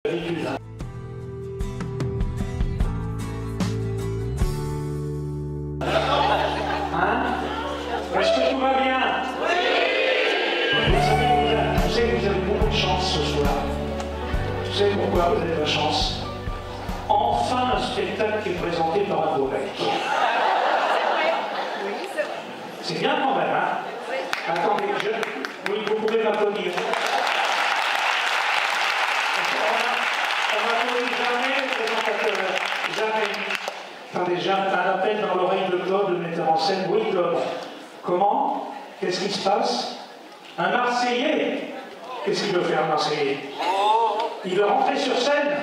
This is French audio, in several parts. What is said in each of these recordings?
Est-ce que tout va bien? Oui. Vous savez que vous avez beaucoup de chance ce soir. Vous savez pourquoi vous avez de la chance? Enfin un spectacle qui est présenté par un beau mec. C'est bien quand même, hein? Attendez, oui, vous pouvez m'applaudir. On n'applaudit jamais le présentateur. Jamais. Attendez, j'ai un appel dans l'oreille de Claude, le metteur en scène. Oui, Claude. Comment? Qu'est-ce qui se passe? Un Marseillais? Qu'est-ce qu'il veut faire, un Marseillais? Il veut rentrer sur scène?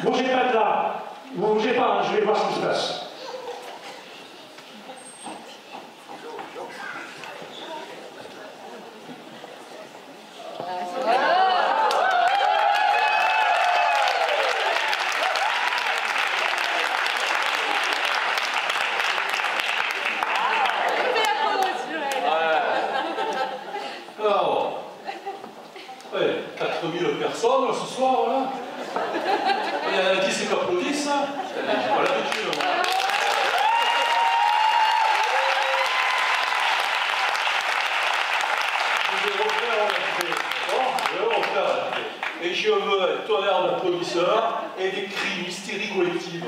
Bougez pas de là. Vous bougez pas, hein, je vais voir ce qui se passe. Ouais, 4000 personnes ce soir, là. Il y en a 10 qui applaudissent. J'ai pas l'habitude, moi. Je vais refaire la fête. Bon, je vais refaire la fête. Et je veux un tonnerre d'applaudisseurs et des cris, une hystérie collective.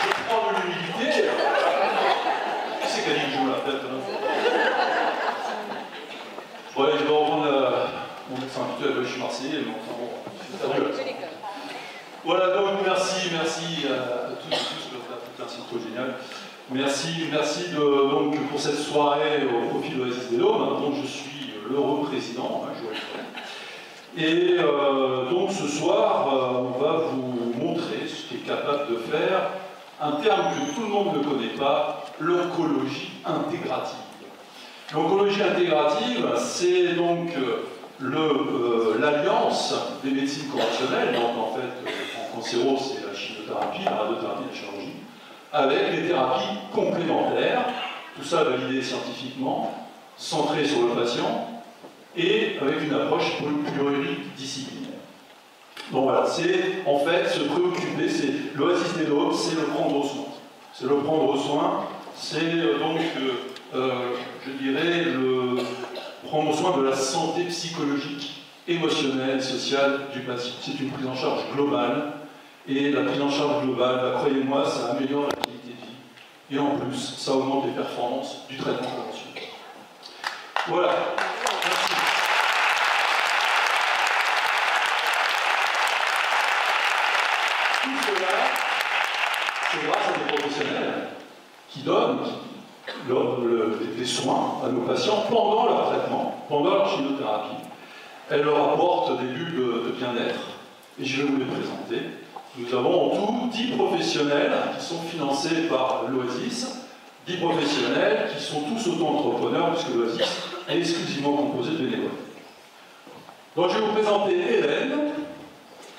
Je prends de l'humilité. Qui c'est qui a dit que je joue la tête, là? Ouais, je vais reprendre mon accent habituel, je suis marseillais, mais enfin bon, c'est fabuleux. Voilà, donc merci à tous et tous, c'est un site génial. Merci donc, pour cette soirée au profit de l'Oasis des Dômes, dont je suis l'heureux président, hein, et donc ce soir, on va vous montrer ce qu'est capable de faire un terme que tout le monde ne connaît pas, l'oncologie intégrative. L'oncologie intégrative, c'est donc l'alliance des médecines conventionnelles, donc en fait, en cancéro, c'est la chimiothérapie, la radiothérapie, la chirurgie, avec les thérapies complémentaires, tout ça validé scientifiquement, centré sur le patient, et avec une approche pluridisciplinaire. Donc voilà, c'est en fait se préoccuper, c'est l'Oasis des Dômes, c'est le prendre soin. C'est le prendre soin, c'est donc, je dirais, le prendre soin de la santé psychologique, émotionnelle, sociale du patient. C'est une prise en charge globale, et la prise en charge globale, croyez-moi, ça améliore la qualité de vie, et en plus, ça augmente les performances du traitement conventionnel. Voilà. Merci. Tout cela, c'est grâce à des professionnels qui donnent des soins à nos patients pendant leur traitement, pendant leur chimiothérapie. Elles leur apportent des bulles de bien-être, et je vais vous les présenter. Nous avons en tout 10 professionnels qui sont financés par l'Oasis, 10 professionnels qui sont tous auto-entrepreneurs, puisque l'Oasis est exclusivement composé de bénévoles. Donc je vais vous présenter Hélène.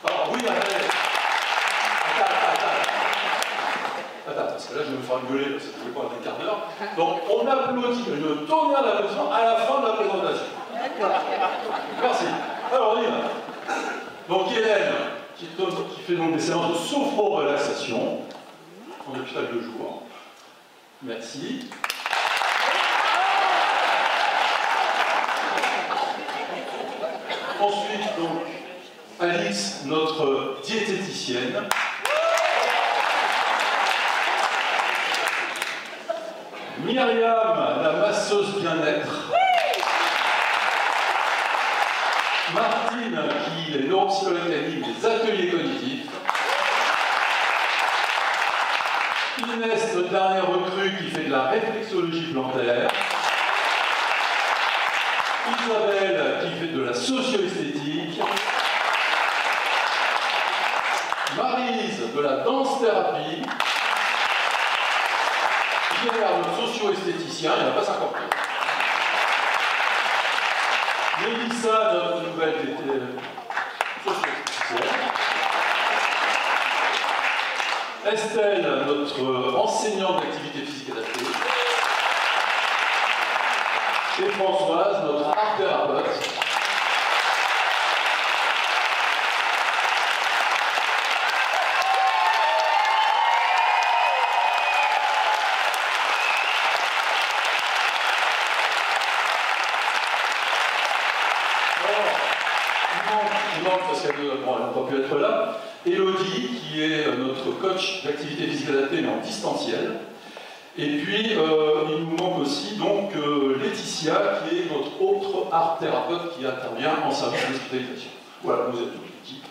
Alors oui, attends, parce que là je vais me faire gueuler, parce que je vais pas un quart d'heure. Donc on applaudit, une tonnerre d'applaudissements à la fin de la présentation. Merci. Alors on y va. Donc Hélène, qui fait donc des séances de sophro-relaxation en hôpital de jour. Merci. Ensuite, donc, Alice, notre diététicienne. Myriam, la masseuse bien-être. Martine, qui est neuropsychologue clinique des ateliers cognitifs. Inès, notre dernière recrue, qui fait de la réflexologie plantaire. Isabelle, qui fait de la socio-esthétique. Maryse de la danse-thérapie, Pierre, notre socio-esthéticien, il n'y en a pas 50 000. Mélissa, notre nouvelle socio-esthéticienne. Estelle, notre enseignante d'activité physique adaptée. Et Françoise, notre art thérapeute. Parce qu'elle n'a pas pu être là. Élodie, qui est notre coach d'activité physique adaptée, mais en distanciel. Et puis, il nous manque aussi donc Laetitia, qui est notre autre art thérapeute qui intervient en service d'hospitalisation. Voilà, vous êtes toute l'équipe.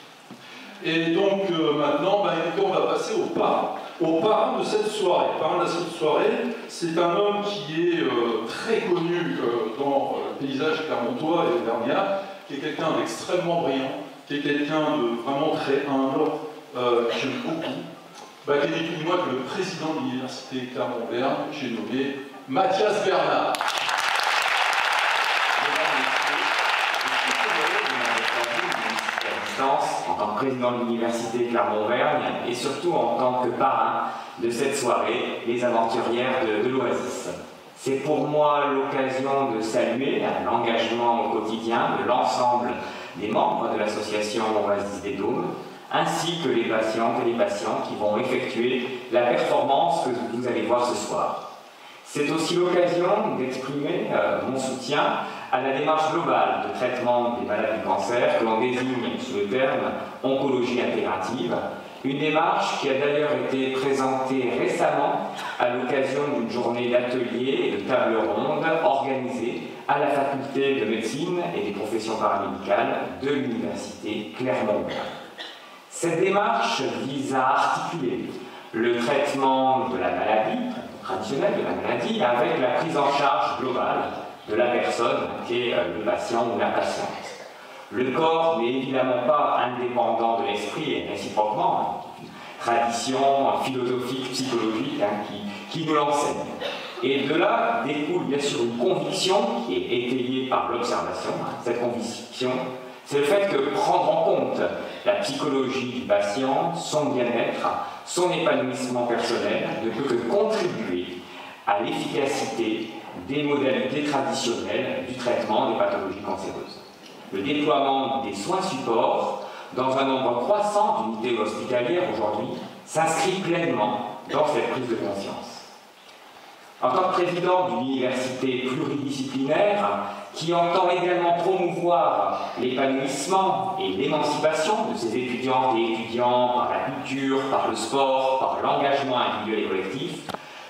Et donc, maintenant, on va passer au parrain. Au parrain de cette soirée. Le parrain de cette soirée, c'est un homme qui est très connu dans le paysage clermontois et auvergnat, qui est quelqu'un d'extrêmement brillant, qui est quelqu'un de vraiment très humble, que j'aime beaucoup, qui est ni plus ni moins que le président de l'université Clermont-Auvergne, j'ai nommé Mathias Bernard. En tant que président de l'université Clermont-Auvergne et surtout en tant que parrain de cette soirée, les aventurières de l'Oasis. C'est pour moi l'occasion de saluer l'engagement au quotidien de l'ensemble des membres de l'association Oasis des Dômes, ainsi que les patientes et les patients qui vont effectuer la performance que vous allez voir ce soir. C'est aussi l'occasion d'exprimer mon soutien à la démarche globale de traitement des maladies du cancer que l'on désigne sous le terme oncologie intégrative, une démarche qui a d'ailleurs été présentée récemment à l'occasion d'une journée d'ateliers et de tables rondes organisée à la faculté de médecine et des professions paramédicales de l'université Clermont-Auvergne. Cette démarche vise à articuler le traitement de la maladie, traditionnel de la maladie, avec la prise en charge globale de la personne qui est le patient ou la patiente. Le corps n'est évidemment pas indépendant de l'esprit et réciproquement, une tradition philosophique, psychologique qui nous l'enseigne. Et de là découle bien sûr une conviction qui est étayée par l'observation. Cette conviction, c'est le fait que prendre en compte la psychologie du patient, son bien-être, son épanouissement personnel ne peut que contribuer à l'efficacité des modalités traditionnelles du traitement des pathologies cancéreuses. Le déploiement des soins supports dans un nombre croissant d'unités hospitalières aujourd'hui s'inscrit pleinement dans cette prise de conscience. En tant que président d'une université pluridisciplinaire qui entend également promouvoir l'épanouissement et l'émancipation de ses étudiantes et étudiants par la culture, par le sport, par l'engagement individuel et collectif,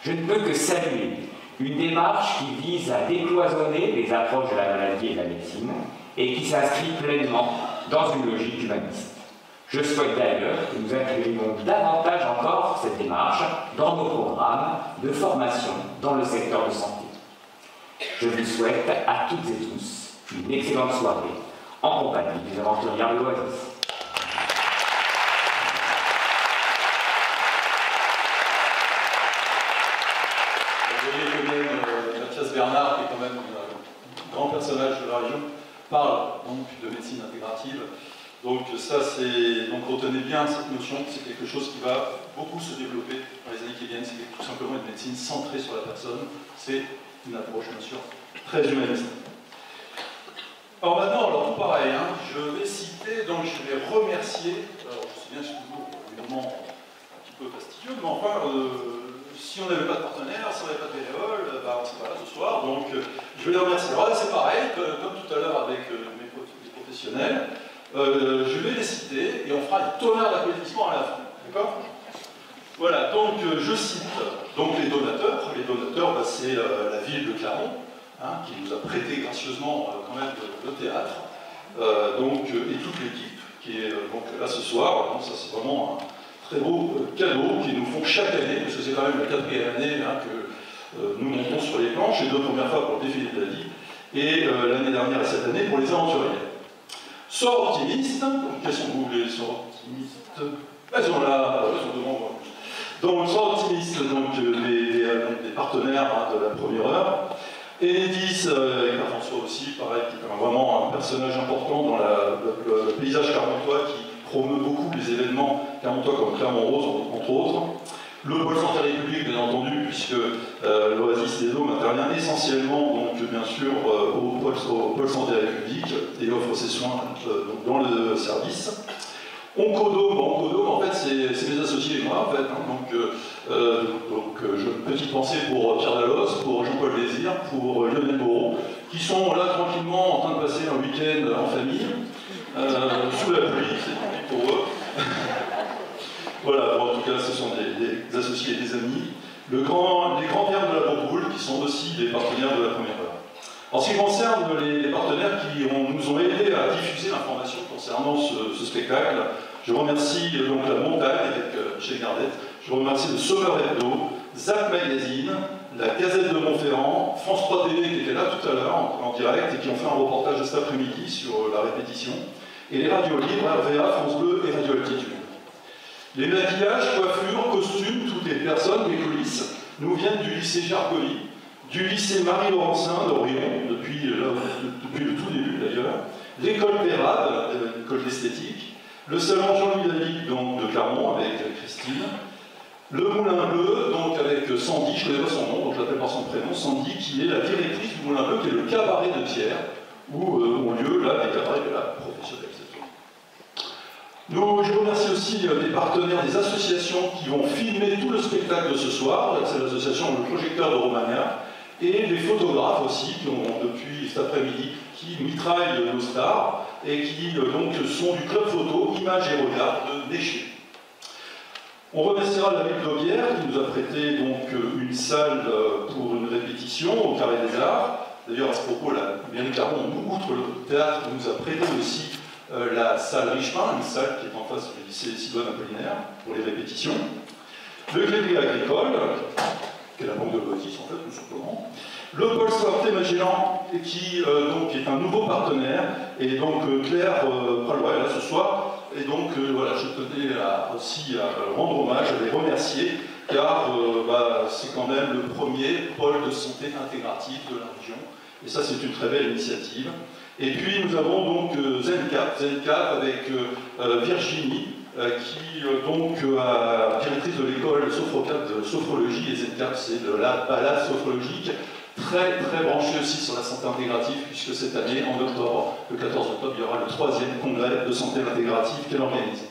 je ne peux que saluer une démarche qui vise à décloisonner les approches de la maladie et de la médecine et qui s'inscrit pleinement dans une logique humaniste. Je souhaite d'ailleurs que nous inclurions davantage encore cette démarche dans nos programmes de formation dans le secteur de santé. Je vous souhaite à toutes et tous une excellente soirée en compagnie des aventurières de l'Oasis. Vous voyez que même Mathias Bernard, qui est quand même un grand personnage de la région, parle donc de médecine intégrative. Donc ça, c'est, donc retenez bien cette notion, c'est quelque chose qui va beaucoup se développer dans les années qui viennent, c'est tout simplement une médecine centrée sur la personne, c'est une approche bien sûr très humaniste. Alors maintenant, tout pareil, je vais citer, donc je vais remercier, alors je sais bien que c'est toujours évidemment un petit peu fastidieux, mais enfin, si on n'avait pas de partenaire, si on n'avait pas de bénévoles, on ne serait pas là ce soir, donc je vais les remercier. Alors là c'est pareil, comme tout à l'heure avec les professionnels, je vais les citer et on fera un tonnerre d'applaudissements à la fin. D'accord ? Voilà, donc je cite donc les donateurs. Les donateurs, c'est la ville de Clermont, qui nous a prêté gracieusement quand même le théâtre, et toute l'équipe qui est donc là ce soir. Donc ça c'est vraiment un très beau cadeau qu'ils nous font chaque année, parce que c'est quand même la 4e année que nous montons sur les planches, les 2 premières fois pour le défilé de la vie, et l'année dernière et cette année pour les aventuriers. Sors optimiste, quels sont vous les sorts optimistes? Elles sont là, elles sont devant moi. Donc, soit optimistes, donc, des partenaires de la première heure. Enedis, avec François aussi, pareil, qui est vraiment un personnage important dans le paysage clermontois, qui promeut beaucoup les événements clermontois comme Clermont-Rose, entre autres. Le pôle santé République, bien entendu, puisque l'Oasis des Dômes intervient essentiellement, donc, bien sûr, au pôle santé République et offre ses soins dans le service. Oncodome, en fait, c'est mes associés et moi, en fait. Petite pensée pour Pierre Dallos, pour Jean-Paul Désir, pour Lionel Moreau, qui sont là tranquillement en train de passer un week-end en famille, sous la pluie, c'est pour eux. Voilà, bon, en tout cas, ce sont des associés et des amis. Les grands-pères de la Bourboule, qui sont aussi des partenaires de la première heure. En ce qui concerne les partenaires qui nous ont aidés à diffuser l'information concernant ce spectacle, je remercie donc la Montagne avec Michel Gardette, je remercie le Sommeur Hebdo, Zap Magazine, la Gazette de Montferrand, France 3 TV qui était là tout à l'heure en direct et qui ont fait un reportage cet après-midi sur la répétition, et les radios libres, RVA, France Bleu et Radio Altitude. Les maquillages, coiffures, costumes, toutes les personnes, les coulisses, nous viennent du lycée Gergely, du lycée Marie-Laurencin d'Orion, depuis le tout début d'ailleurs, l'école Pérade, l'école d'esthétique, le salon Jean-Louis David donc, de Clermont avec Christine, le Moulin Bleu, donc avec Sandy, je ne connais pas son nom, donc je l'appelle par son prénom, Sandy, qui est la directrice du Moulin Bleu, qui est le cabaret de Pierre, où ont lieu là des cabarets de la professionnelle. Je remercie aussi des partenaires des associations qui vont filmer tout le spectacle de ce soir. C'est l'association Le Projecteur de Romagna et les photographes aussi qui ont depuis cet après-midi qui mitraillent nos stars et qui donc sont du club photo Images et Regards de Néché. On remerciera la ville d'Aubière qui nous a prêté donc une salle pour une répétition au Carré des Arts. D'ailleurs à ce propos, la mairie de Clermont, outre le théâtre, nous a prêté aussi la salle Richepin, une salle qui est en face du lycée Sidoine Apollinaire pour les répétitions. Le Glédry Agricole, qui est la banque de Lotis en fait, tout simplement. Le pôle santé Magellan, qui donc est un nouveau partenaire, et donc Claire Pralois est là ce soir, et donc voilà, je tenais aussi à rendre hommage, à les remercier, car c'est quand même le premier pôle de santé intégratif de la région, et ça c'est une très belle initiative. Et puis nous avons donc ZenCap avec Virginie, qui donc directrice de l'école Sophrocap de sophrologie, et ZenCap c'est de la balade sophrologique, très branchée aussi sur la santé intégrative, puisque cette année, en octobre, le 14 octobre, il y aura le 3e congrès de santé intégrative qu'elle organise.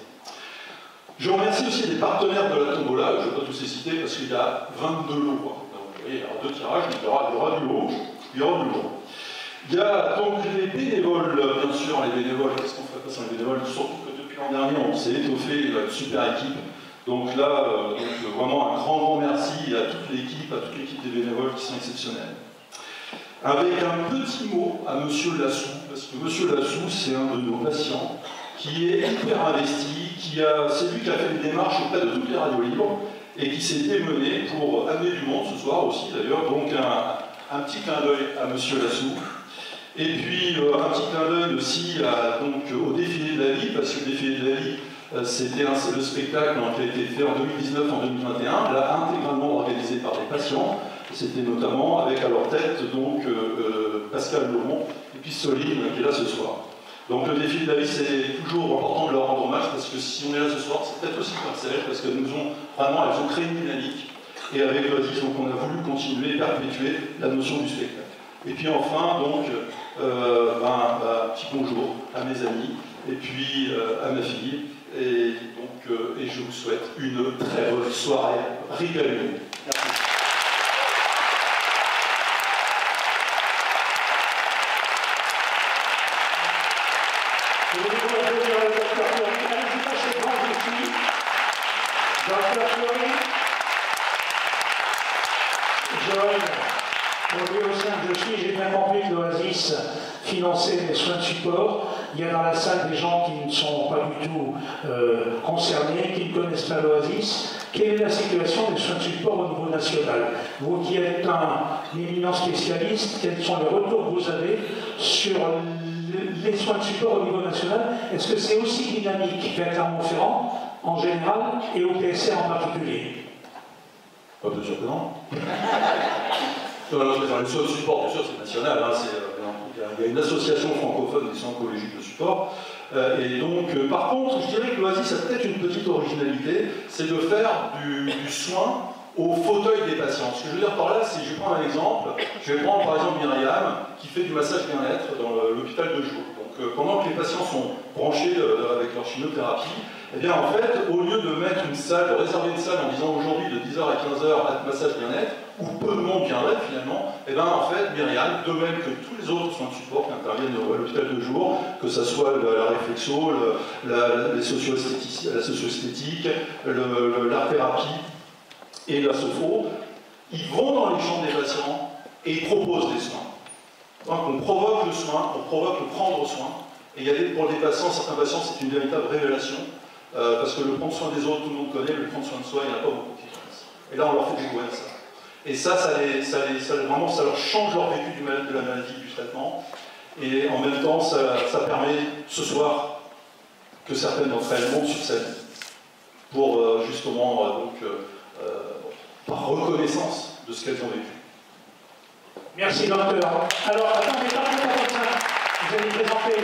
Je remercie aussi les partenaires de la tombola, je ne vais pas tous les citer parce qu'il y a 22 lots. Donc vous voyez, il y aura 2 tirages, mais il y aura du lot. Il y a donc les bénévoles, bien sûr, les bénévoles, qu'est-ce qu'on ferait pas sans les bénévoles? Surtout que depuis l'an dernier, on s'est étoffé, une super équipe. Donc là, vraiment un grand merci à toute l'équipe des bénévoles qui sont exceptionnels. Avec un petit mot à M. Lassou, parce que M. Lassou, c'est un de nos patients qui est hyper investi, c'est lui qui a fait une démarche auprès de toutes les radios libres et qui s'est démené pour amener du monde ce soir aussi d'ailleurs. Donc un petit clin d'œil à M. Lassou. Et puis un petit clin d'œil aussi au défilé de la vie, parce que le défilé de la vie, c'était le spectacle qui a été fait en 2019, en 2021, là intégralement organisé par des patients. C'était notamment avec à leur tête donc Pascal Laurent et puis Soline qui est là ce soir. Donc le défilé de la vie, c'est toujours important de leur rendre hommage, parce que si on est là ce soir, c'est peut-être aussi grâce à elles, parce qu'elles ont créé une dynamique. Et avec l'Oasis, donc on a voulu continuer et perpétuer la notion du spectacle. Et puis enfin, donc, un petit bonjour à mes amis, et puis à ma fille, et je vous souhaite une très bonne soirée. Régalez-vous. Merci. Je voulais vous applaudir le Dr Fleury. Allez-y, passez grand ici. Dr Fleury. Joël, pour lui au sein que je suis, j'ai bien compris que l'Oasis finançait les soins de support. Il y a dans la salle des gens qui ne sont pas du tout concernés, qui ne connaissent pas l'Oasis. Quelle est la situation des soins de support au niveau national? Vous qui êtes un éminent spécialiste, quels sont les retours que vous avez sur les soins de support au niveau national? Est-ce que c'est aussi dynamique qu'à Clermont-Ferrand en général et au PSR en particulier? Pas de sûr que non. Dans les supports, bien sûr, c'est national. Hein, il y a une association francophone des centres collégiques de support. Et donc, par contre, je dirais que l'Oasis a peut-être une petite originalité, c'est de faire du soin au fauteuil des patients. Ce que je veux dire par là, c'est, je vais prendre un exemple, je vais prendre par exemple Myriam, qui fait du massage bien-être dans l'hôpital de jour. Donc, pendant que les patients sont branchés avec leur chimiothérapie, eh bien en fait, au lieu de mettre une salle, de réserver une salle en disant aujourd'hui de 10h à 15h à massage bien-être, où peu de monde viendrait finalement, eh bien en fait, Myriam, de même que tous les autres soins de support qui interviennent à l'hôpital de jour, que ce soit la réflexo, la socio-esthétique, l'art-thérapie et la sophro, ils vont dans les chambres des patients et ils proposent des soins. Donc on provoque le soin, on provoque le prendre soin, et il y a pour les patients, certains patients, c'est une véritable révélation, parce que le prendre soin des autres, tout le monde connaît, le prendre soin de soi, il n'y en a pas beaucoup qui connaissent. Et là, on leur fait découvrir ça. Et ça vraiment, ça leur change leur vécu de la maladie, du traitement. Et en même temps, ça permet, ce soir, que certaines d'entre elles montent sur scène pour, justement, par reconnaissance de ce qu'elles ont vécu. Merci, docteur. Alors, attendez, vous allez présenter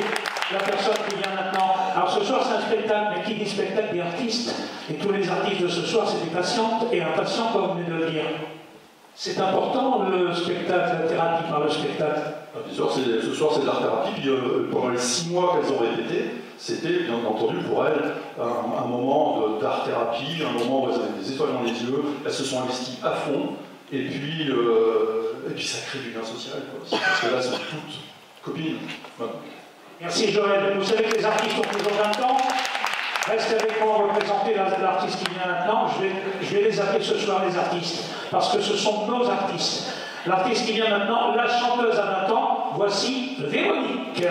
la personne qui vient maintenant. Alors, ce soir, c'est un spectacle, mais qui dit spectacle dit artiste. Et tous les artistes de ce soir, c'est des patientes et un patient, comme vous venez de le dire. C'est important, le spectacle, la thérapie par le spectacle. Bien sûr, ce soir, c'est de l'art-thérapie. Puis, pendant les 6 mois qu'elles ont répété, c'était, bien entendu, pour elles, un moment d'art-thérapie, un moment où elles avaient des étoiles dans les yeux, elles se sont investies à fond. Et puis ça crée du lien social, quoi. Parce que là, elles sont toutes copines. Voilà. Merci Joël. Vous savez que les artistes ont toujours 20 ans. Restez avec moi pour représenter l'artiste qui vient maintenant. Je vais les appeler ce soir les artistes, parce que ce sont nos artistes. L'artiste qui vient maintenant, la chanteuse à 20 ans, voici Véronique.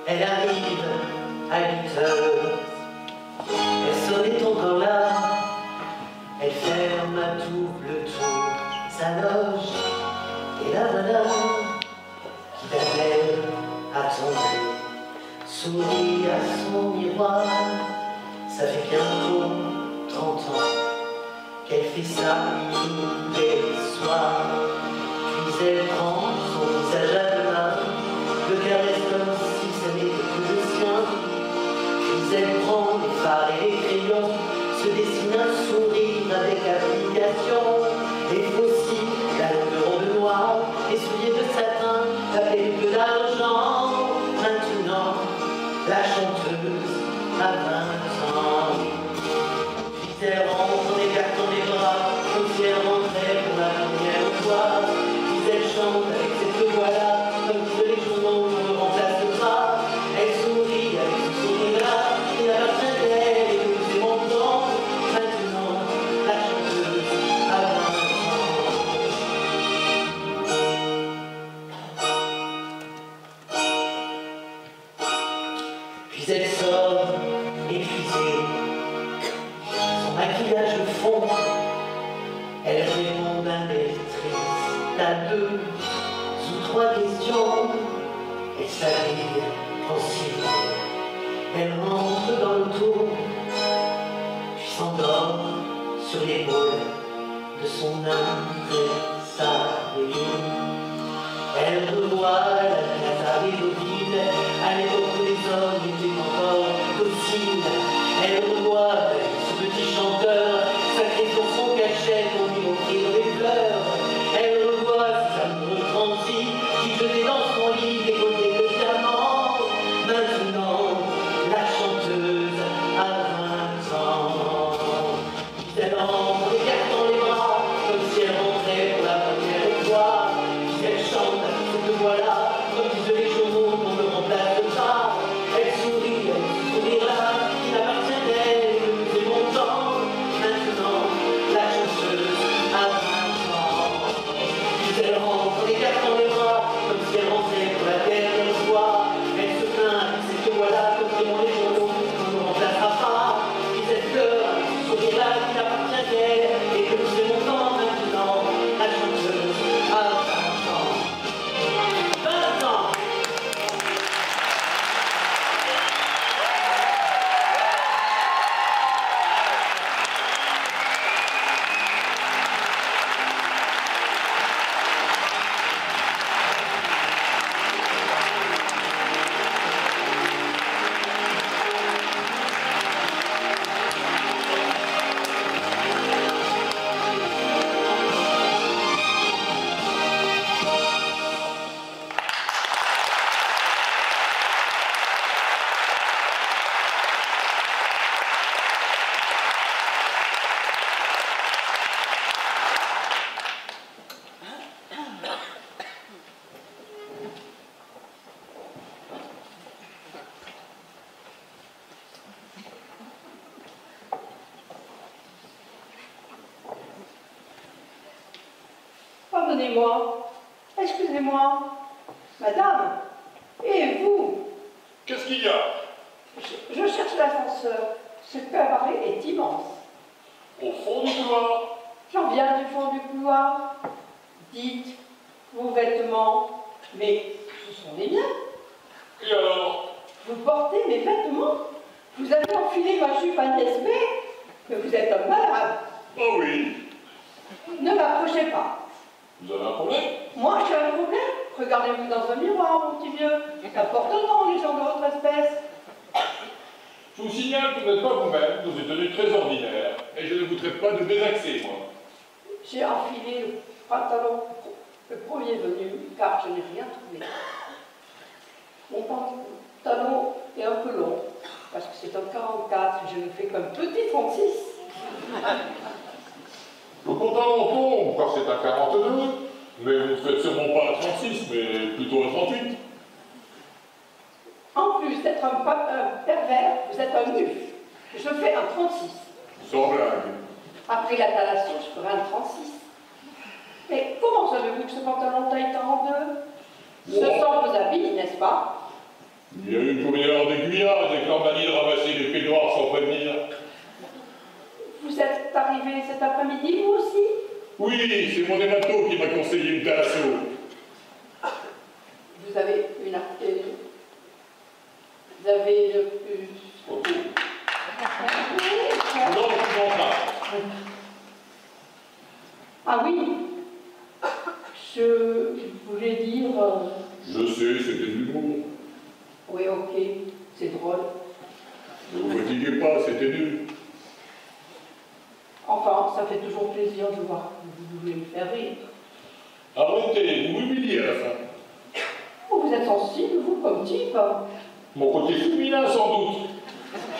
Elle arrive à 8h, elle sonnait encore là, elle ferme à double tour sa loge, et la voilà qui t'appelle à tomber, sourit à son miroir, ça fait bientôt 30 ans qu'elle fait ça tous les soirs, puis elle prend son visage à deux mains, le caresse comme si ce n'était que le sien. Puis elle prend les fards et les crayons, se dessine un sourire avec application. Et aussi la longue robe noire, les souliers de satin, la pellicule d'argent. Maintenant, la chanteuse a 20 ans. Puis elle rentre en écartant les bras, comme si elle rentrait pour la première fois. Puis elle chante avec cette voix-là, comme si les journaux ne me remplacent pas. Elle sourit avec ce sourire-là, il appartient d'elle et nous aimons tant. Maintenant, la chanteuse a 20 ans. Puis elle sort, épuisée, son maquillage fond. Elle répond d'un air triste à 2 ou 3 questions. Elle s'habille pensive, elle rentre dans l'auto, puis s'endort sur l'épaule de son impresario. Elle revoit la Casa vide, à l'époque où les hommes étaient encore dociles. Elle revoit ce petit chanteur, sacré sur son cachet pour lui offrir des fleurs. Elle revoit ses amoureux transis, qui jetaient dans son lit des colliers de diamants. Maintenant, la chanteuse a 20 ans. Puis elle entre les cartes dans les bras, comme si elle rentrait pour la première fois. Puis elle chante avec cette voix-là, comme disent les journaux qu'on ne remplace pas. Elle sourit avec ce sourire-là, qui n'appartient d'elle et que nous aimons tant. Maintenant, la chanteuse a 20 ans. Puis elle rentre les cartes dans les bras, comme si elle rentrait pour la dernière fois. Elle se plaint avec cette voix-là, comme diront les journaux qu'on ne remplacera pas. Puis elle pleure. Pardonnez-moi. Excusez-moi. Madame. Et vous? Qu'est-ce qu'il y a? Je cherche l'ascenseur. Ce cabaret est immense. Au fond du couloir? J'en viens du fond du couloir. Dites, vos vêtements, mais ce sont les miens. Et alors? Vous portez mes vêtements? Vous avez enfilé ma jupe Agnès B, mais vous êtes un malade. Oh oui. Ne m'approchez pas. Vous avez un problème? Moi, j'ai un problème. Regardez-vous dans un miroir, mon petit vieux. Important, les gens de votre espèce. Je vous signale que vous n'êtes pas vous-même, dans une tenue très ordinaire, et je ne vous traite pas de désaxé, moi. J'ai enfilé le pantalon, le premier venu, car je n'ai rien trouvé. Mon pantalon est un peu long, parce que c'est un 44 et je ne fais qu'un petit 36. Le pantalon tombe, car c'est un 42, mais vous ne faites sûrement pas un 36, mais plutôt un 38. En plus d'être un pervers, vous êtes un muf. Je fais un 36. Sans blague. Après la thalation, je ferai un 36. Mais comment savez-vous que ce pantalon taille 42? Ce sont vos habits, n'est-ce pas? Il y a eu une première d'aiguillage et Cambani de ramasser les pieds noirs sans prévenir. Vous êtes arrivé cet après-midi, vous aussi? Oui, c'est mon hémato qui m'a conseillé une thalasso. Vous avez une... Vous avez le... Non, je m'en pas. Ah oui, je voulais dire... Je sais, c'était de l'humour. Oui, ok, c'est drôle. Ne vous fatiguez pas, c'était nul. Enfin, ça fait toujours plaisir de voir que vous voulez me faire rire. Arrêtez, vous m'humiliez à la fin. Oh, vous êtes sensible, vous, comme type. Mon côté féminin, sans doute.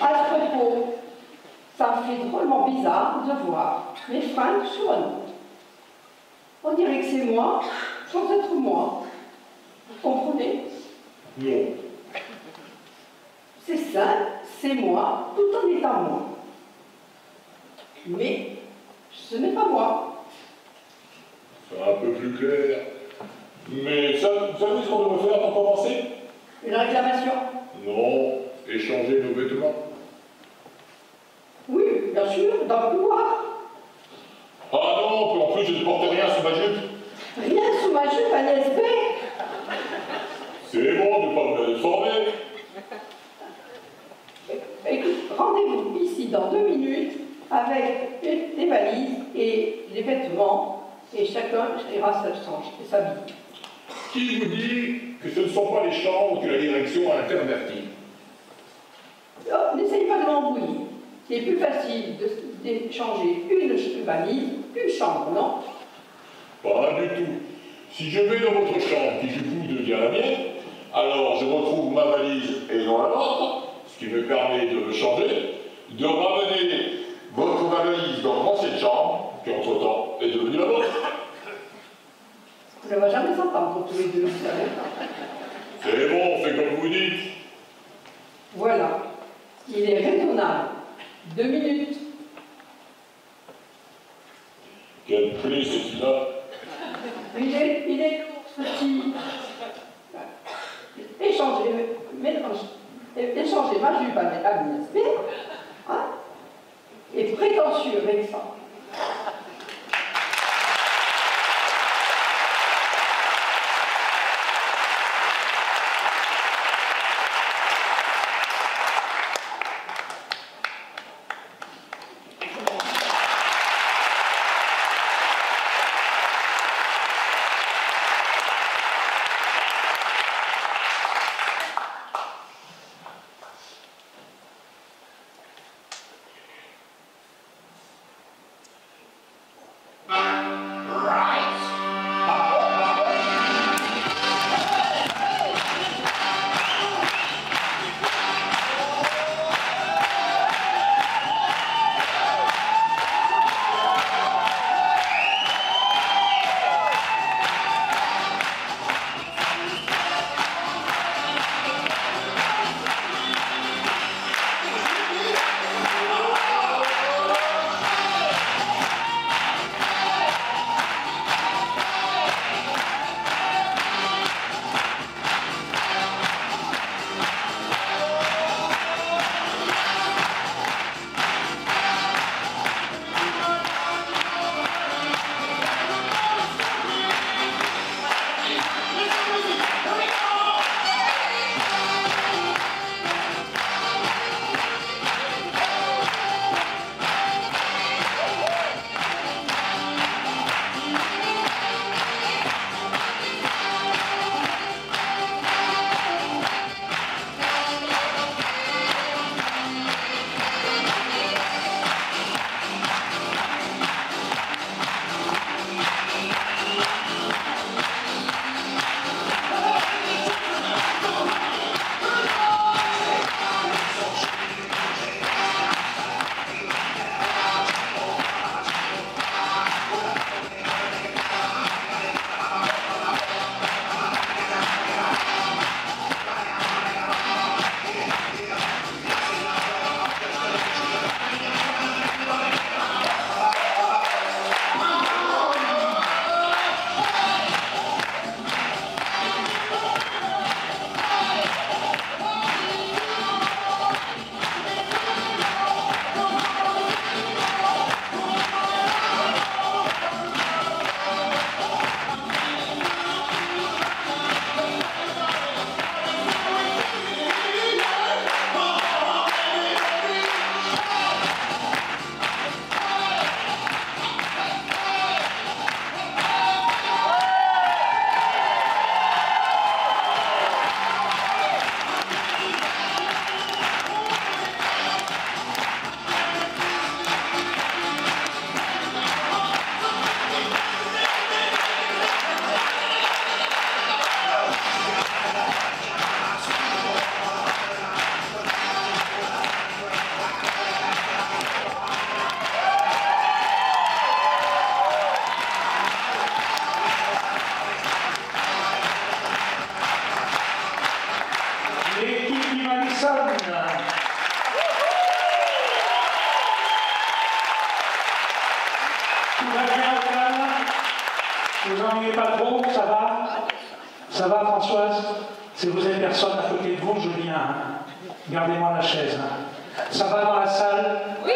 À ce propos, ça me fait drôlement bizarre de voir mes fringues sur un autre. On dirait que c'est moi, sans être moi. Vous comprenez? Non. C'est ça, c'est moi, tout en étant moi. Mais ce n'est pas moi. C'est un peu plus clair. Mais ça, vous savez ce qu'on devrait faire pour commencer? Une réclamation? Non, échanger nos vêtements. Oui, bien sûr, dans le couloir. Ah non, puis en plus je ne portais rien sous ma jupe. Rien sous ma jupe Agnès B. C'est bon de ne pas me déformer. Écoute, rendez-vous ici dans 2 minutes avec des valises et les vêtements, et chacun ira s'habiller. Qui vous dit que ce ne sont pas les chambres que la direction a interverties? Oh, n'essayez pas de m'embrouiller. C'est plus facile d'échanger une valise qu'une chambre, non? Pas du tout. Si je vais dans votre chambre qui du coup devient la mienne, alors je retrouve ma valise et non la vôtre, ce qui me permet de me changer, de ramener votre valise dans l'ancienne chambre, qui entre-temps est devenue la vôtre. On ne va jamais s'entendre tous les deux, vous savez. C'est bon, on fait comme vous dites. Voilà. Il est raisonnable. 2 minutes. Quelle clé c'est-il là? Il est lourd, ce petit. Échanger ma jupe avec Agnès B, hein, et prétentieux avec ça. Tout va bien au calme? Vous ennuyez pas trop? Ça va? Ça va, Françoise? Si vous avez personne à côté de vous, je viens. Hein. Gardez-moi la chaise. Hein. Ça va dans la salle? Oui!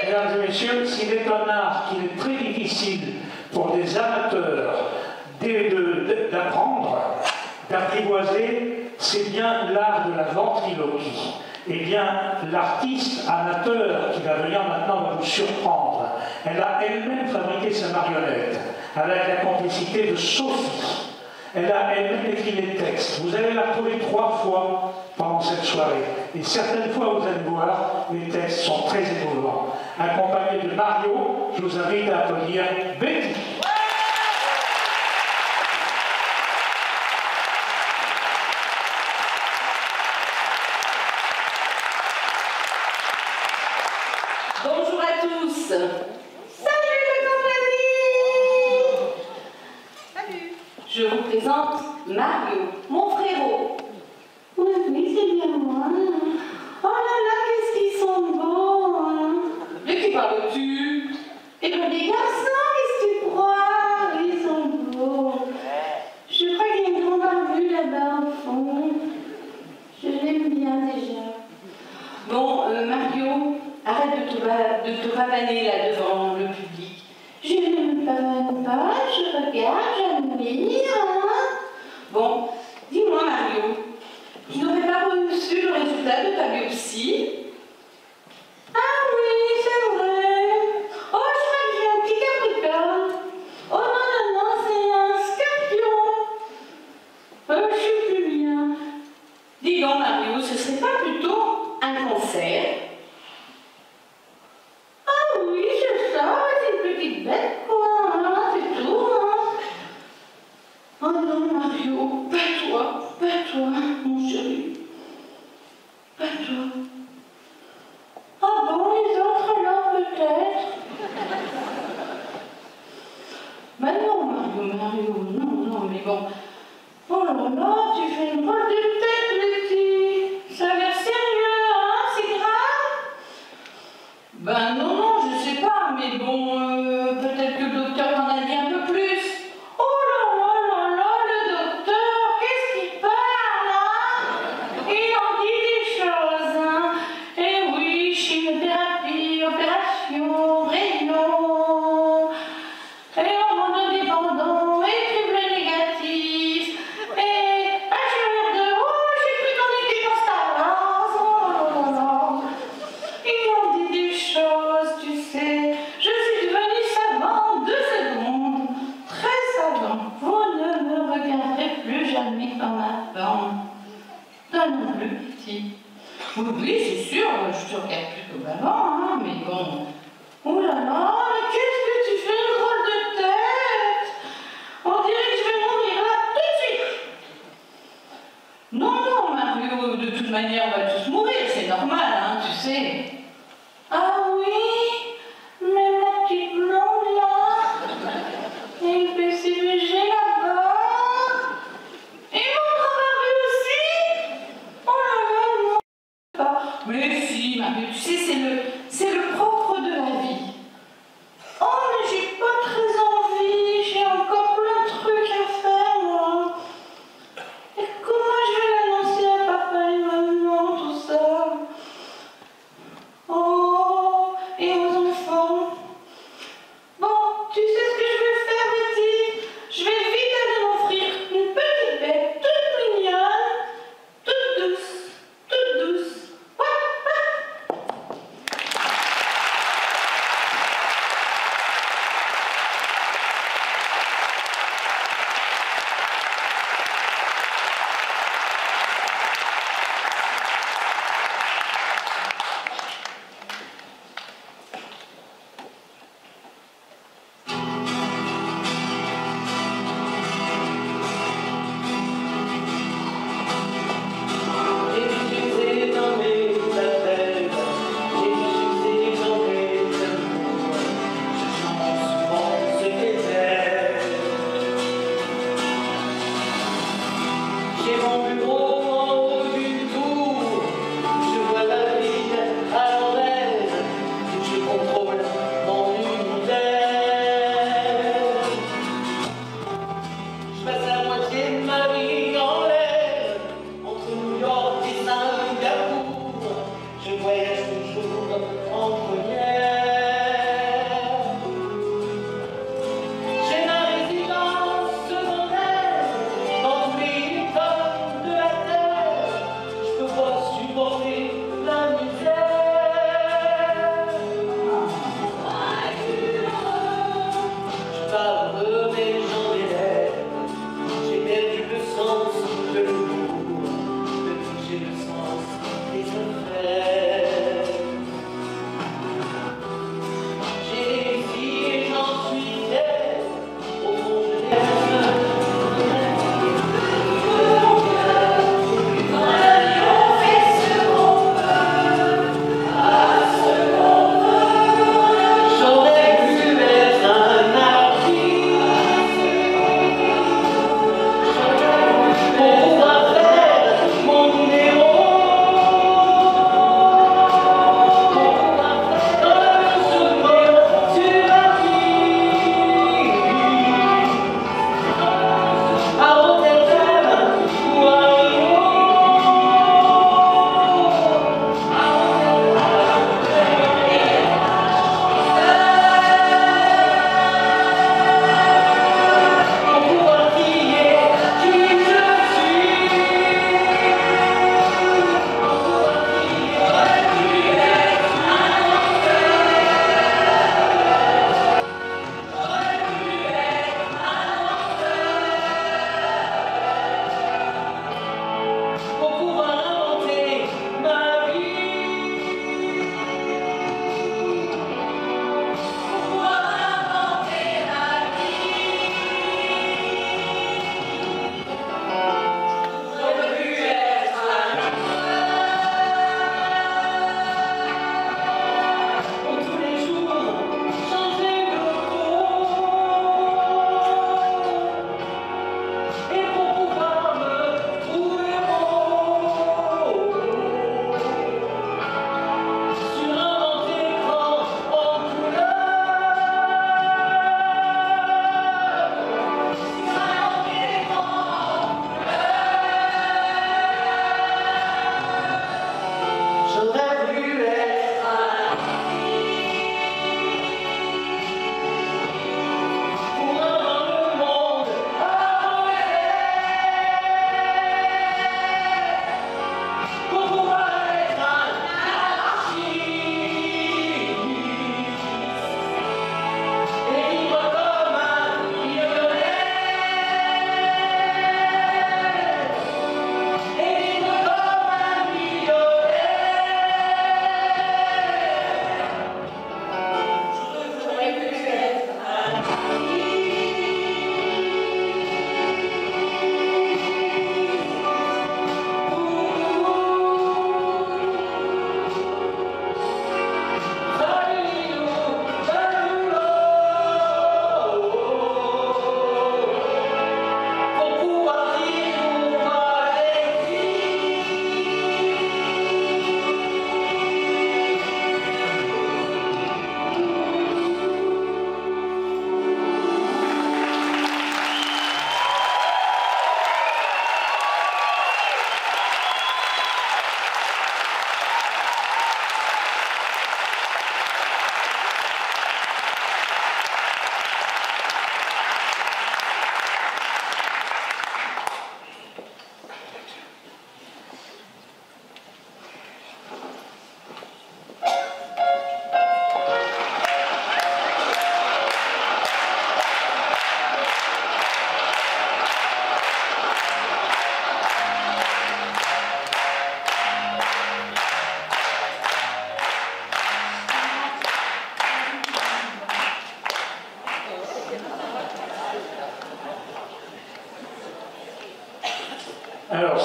Mesdames et messieurs, s'il est un art qu'il est très difficile pour des amateurs d'apprendre, d'apprivoiser, c'est bien l'art de la ventriloquie. Eh bien, l'artiste amateur qui va venir maintenant va vous surprendre. Elle a elle-même fabriqué sa marionnette avec la complicité de Sophie. Elle a elle-même écrit les textes. Vous allez la retrouver 3 fois pendant cette soirée. Et certaines fois, vous allez voir, les textes sont très émouvants. Accompagné de Mario, je vous invite à applaudir Betty. Bonjour à tous. Salut la compagnie. Salut. Je vous présente Mario, mon frérot. Oui, c'est bien moi. Oh là là, qu'est-ce qu'ils sont beaux. De qui parles-tu? Eh bien, les garçons, qu'est-ce que tu crois? Ils sont beaux. Je crois qu'il y a une grande barbu là-bas au fond. Je l'aime bien déjà. Bon, Mario, arrête de te pavaner là devant le public. Je ne me pavane pas, je regarde, j'admire. Hein? Bon, dis-moi Mario, tu n'aurais pas reçu le résultat de ta biopsie? Ah oui, c'est vrai. Oh, je crois que j'ai un petit capricorne. Oh non, non, non, c'est un scorpion. Je suis plus bien. Dis donc Mario, ce serait pas plutôt un cancer? Ah oui, c'est ça, c'est une petite bête, quoi, hein, c'est tout, hein. Oh non, Mario, pas toi, mon chéri. Pas toi. Ah bon, les autres alors, peut-être? Ben non, Mario, non, mais bon. Oh là là, tu fais une drôle de tête, Letty. Ça a l'air sérieux, hein, c'est grave? Ben non, je sais pas, mais bon, peut-être que le docteur en a dit un peu plus. Oh là là, le docteur, qu'est-ce qu'il parle, hein? Il en dit des choses, hein? Eh oui, chimiothérapie, opération, rayon, et hormones indépendants, et triple négatif, et HRR2, oh, j'ai cru qu'on était dans Star Wars, oh là là. Il en dit des choses, tu sais. Je suis devenue savant en 2 secondes. Très savant. Vous ne me regarderez plus jamais comme avant. Toi non plus, petit. Oui, c'est sûr, je te regarde plus comme avant, hein, mais bon. Oh là là, mais qu'est-ce que tu fais une drôle de tête? On dirait que je vais mourir là tout de suite. Non, Mario, de toute manière, on va tous mourir, c'est normal, hein, tu sais. Ah oui, mais la petite blonde là, et le PCVG là-bas, et mon grand-mari aussi. Oh là là, non. Mais si, Mario, tu sais,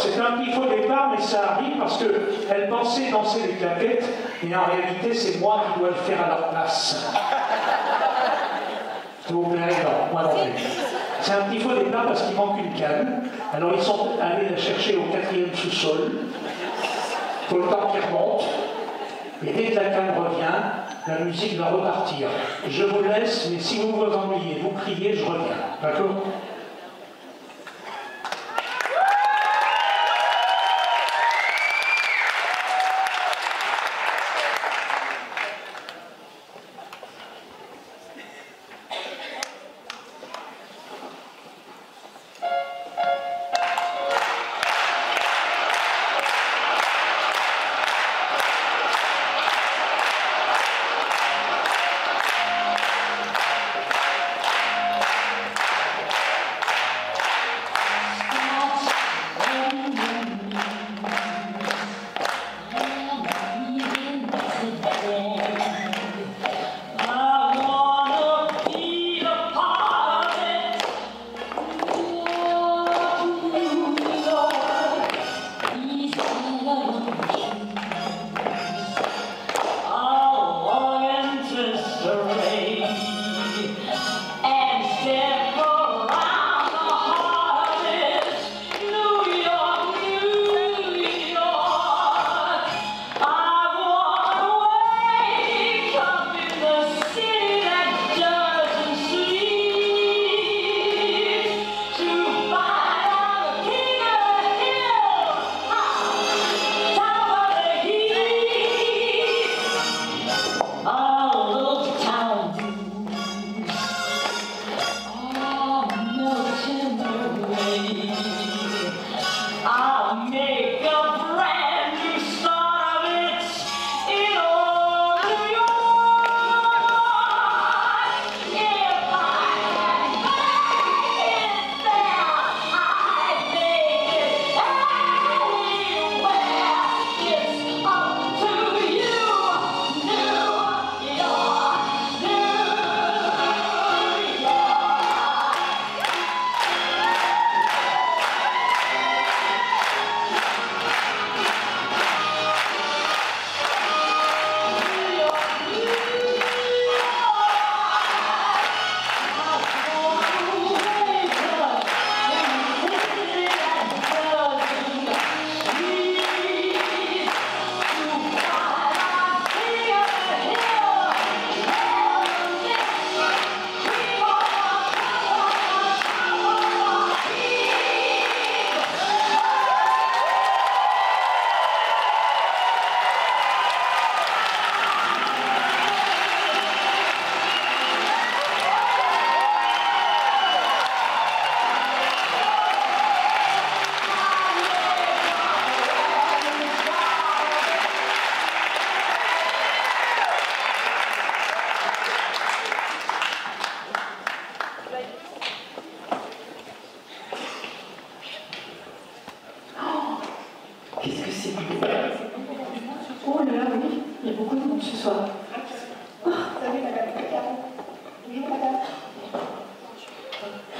c'est un petit faux départ, mais ça arrive parce qu'elle pensait danser les claquettes, et en réalité, c'est moi qui dois le faire à leur place. S'il vous plaît, non, moi non plus. C'est un petit faux départ parce qu'il manque une canne. Alors ils sont allés la chercher au 4e sous-sol. Il faut le temps qu'il remonte. Et dès que la canne revient, la musique va repartir. Je vous laisse, mais si vous vous ennuyez, vous criez, je reviens. D'accord ?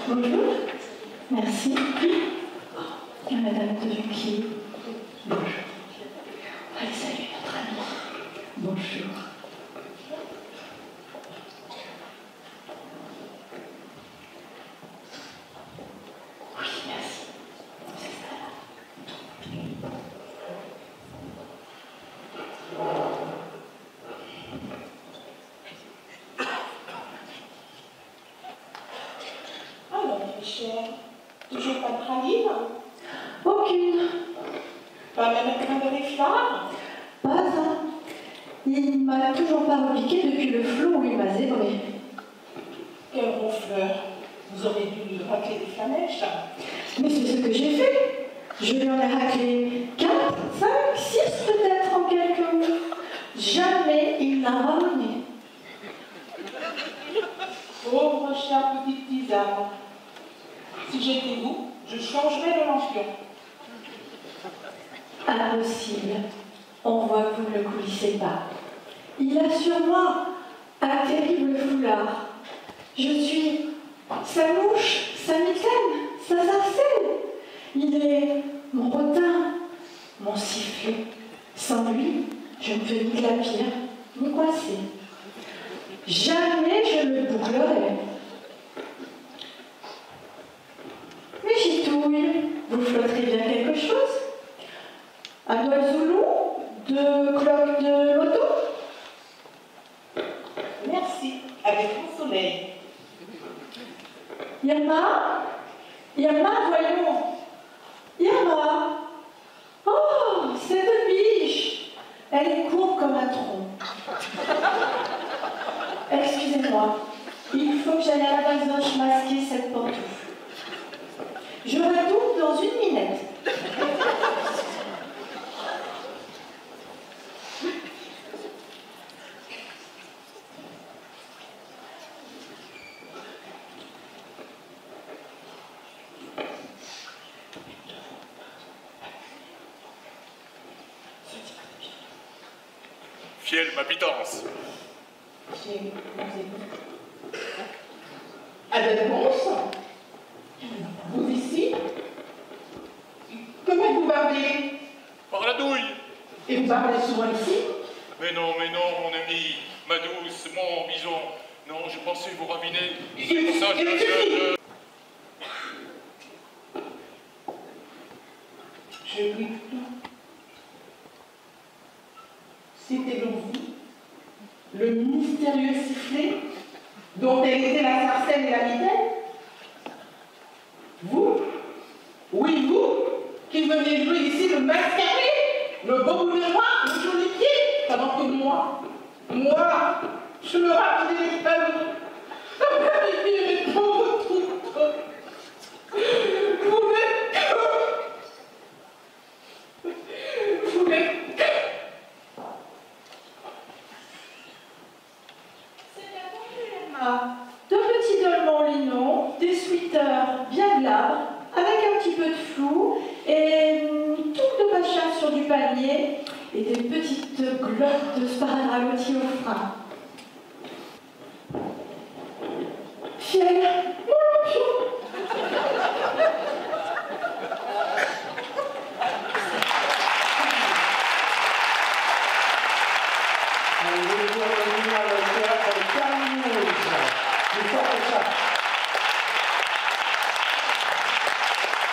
Bonjour. Merci. Et Madame Tozuki. Bonjour. Allez, salut notre ami. Bonjour. Oui, merci. C'est ça. Alors, mes chers, toujours pas de praline? Aucune. Pas même un cranberry flower? Pas un. Il m'a toujours pas repiqué depuis le flot où il m'a zébré. Quel ronfleur! Vous auriez dû lui racler des flamèches. Mais c'est ce que j'ai fait. Je lui en ai raclé 4, 5, 6 peut-être en quelques mots. Jamais il n'a ramené. Pauvre chère petite tisane. Si j'étais vous, je changerais de lampion. Impossible. On voit que vous ne le coulissez pas. Il a sur moi un terrible foulard. Je suis sa mouche, sa mitaine, sa sarcelle. Il est mon rotin, mon sifflet. Sans lui, je ne peux ni glapir, ni coincer. Jamais je ne bouclerai. Mais Gitouille, vous flotterez bien quelque chose? Un oiseau de cloque de loto? Merci, avec mon soleil. Irma, voyons. Irma. Oh, cette biche. Elle est courbe comme un tronc. Excusez-moi, il faut que j'aille à la basoche masquer cette pantoufle. Je retourne dans une minette. Fiel ma pitance. Avec bon sang. Vous ici? Comment vous parlez? Par la douille. Et vous parlez souvent ici? Mais non, mon ami, ma douce, mon bison. Non, je pensais vous raviner. C'est pour ça que je... Je ris tout. C'était donc vous, le mystérieux sifflet, dont elle était la sarcelle et la mitaine? Vous? Oui, vous, qui venez jouer ici le mascaré, le beau noir, le joli pied, pendant que moi, je me rappelais les talons. Mes pauvres troupes. Vous n'êtes Deux petits dolmans linon, des sweaters bien glabres, avec un petit peu de flou, et une tour de pacha sur du palmier, et des petites glottes de sparadragotti au frein. Fiel, mon pion.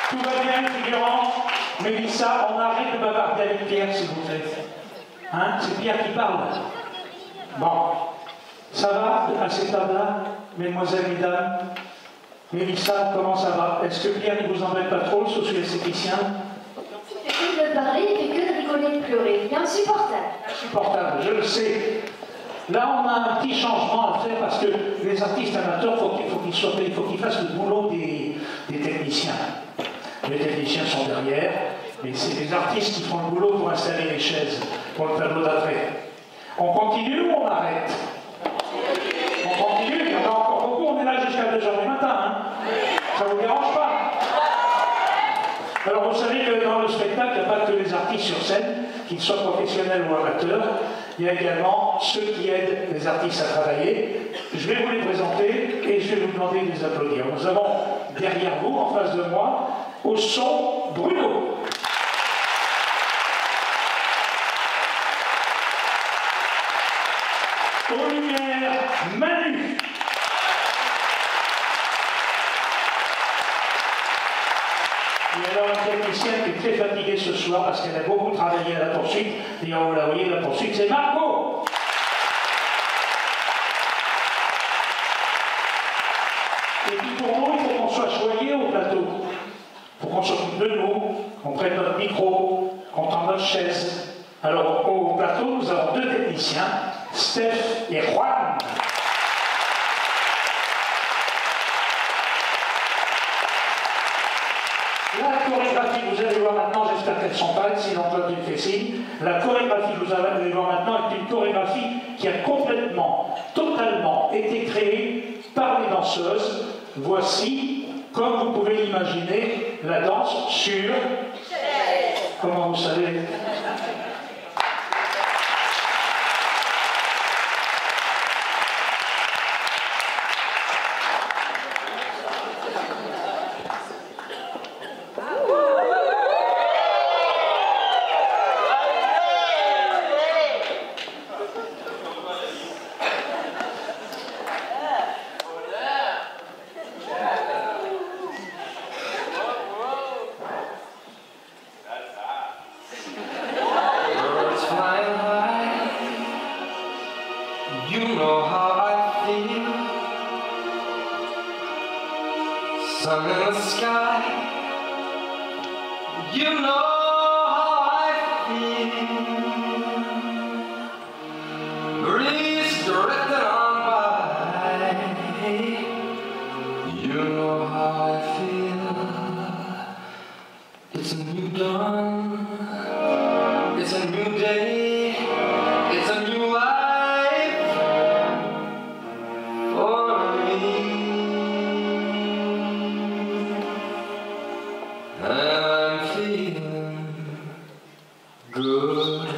Tout va bien, figurant. Mélissa, on arrête de bavarder avec Pierre, s'il vous plaît. Hein? C'est Pierre qui parle. Bon. Ça va à cette table-là, mesdemoiselles, mesdames? Mélissa, comment ça va? Est-ce que Pierre ne vous embête pas trop, le socio-esthéticien? Il fait que de parler, il fait que de rigoler, de pleurer. Il est insupportable. Insupportable, je le sais. Là, on a un petit changement à faire parce que les artistes amateurs, il faut qu'ils fassent le boulot des techniciens. Les techniciens sont derrière, mais c'est les artistes qui font le boulot pour installer les chaises pour le tableau d'après. On continue ou on arrête? On continue, il y en a encore beaucoup, on est là jusqu'à 2 h du matin. Hein? Ça ne vous dérange pas? Alors vous savez que dans le spectacle, il n'y a pas que les artistes sur scène, qu'ils soient professionnels ou amateurs, il y a également ceux qui aident les artistes à travailler. Je vais vous les présenter et je vais vous demander de les applaudir. Nous avons derrière vous, en face de moi, au son, Bruno. Aux lumières, Manu. Et alors une technicienne qui est très fatiguée ce soir parce qu'elle a beaucoup travaillé à la poursuite. Et vous la voyez, la poursuite, c'est Marco. Et puis pour nous, il faut qu'on soit choyés au plateau. Il faut qu'on s'occupe de nous, qu'on prenne notre micro, qu'on tende notre chaise. Alors au plateau, nous avons 2 techniciens, Steph et Juan. La chorégraphie, vous allez voir maintenant, j'espère qu'elles sont prêtes, sinon toi tu me fais signe. La chorégraphie que vous allez voir maintenant est une chorégraphie qui a complètement, totalement été créée par les danseuses. Voici, comme vous pouvez l'imaginer, la danse sur... Comment vous savez? sun in the sky. You know how I feel. Breeze drifting on by. You know how I feel. It's a new dawn. It's a new day. It's a new life for me. I'm feeling good.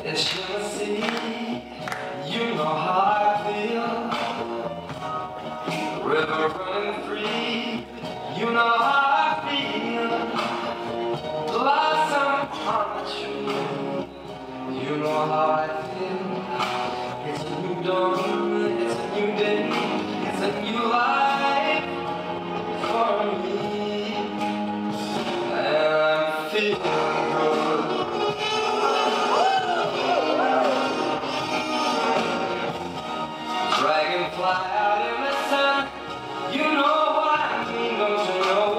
Fish in the sea, you know how I feel. River running free, you know how I feel. Blossom on the tree, you know how I feel. It's a new dawn, it's a new day, it's a new life for me. And I'm feeling good. Dragonfly out in the sun, you know what I mean, don't you know?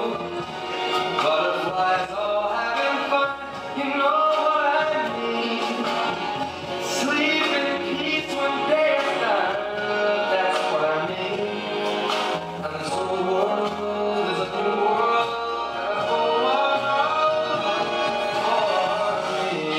Butterflies all having fun, you know what I mean. Sleep in peace when day is done, that's what I mean. And this whole world is a new world, and a whole world for me.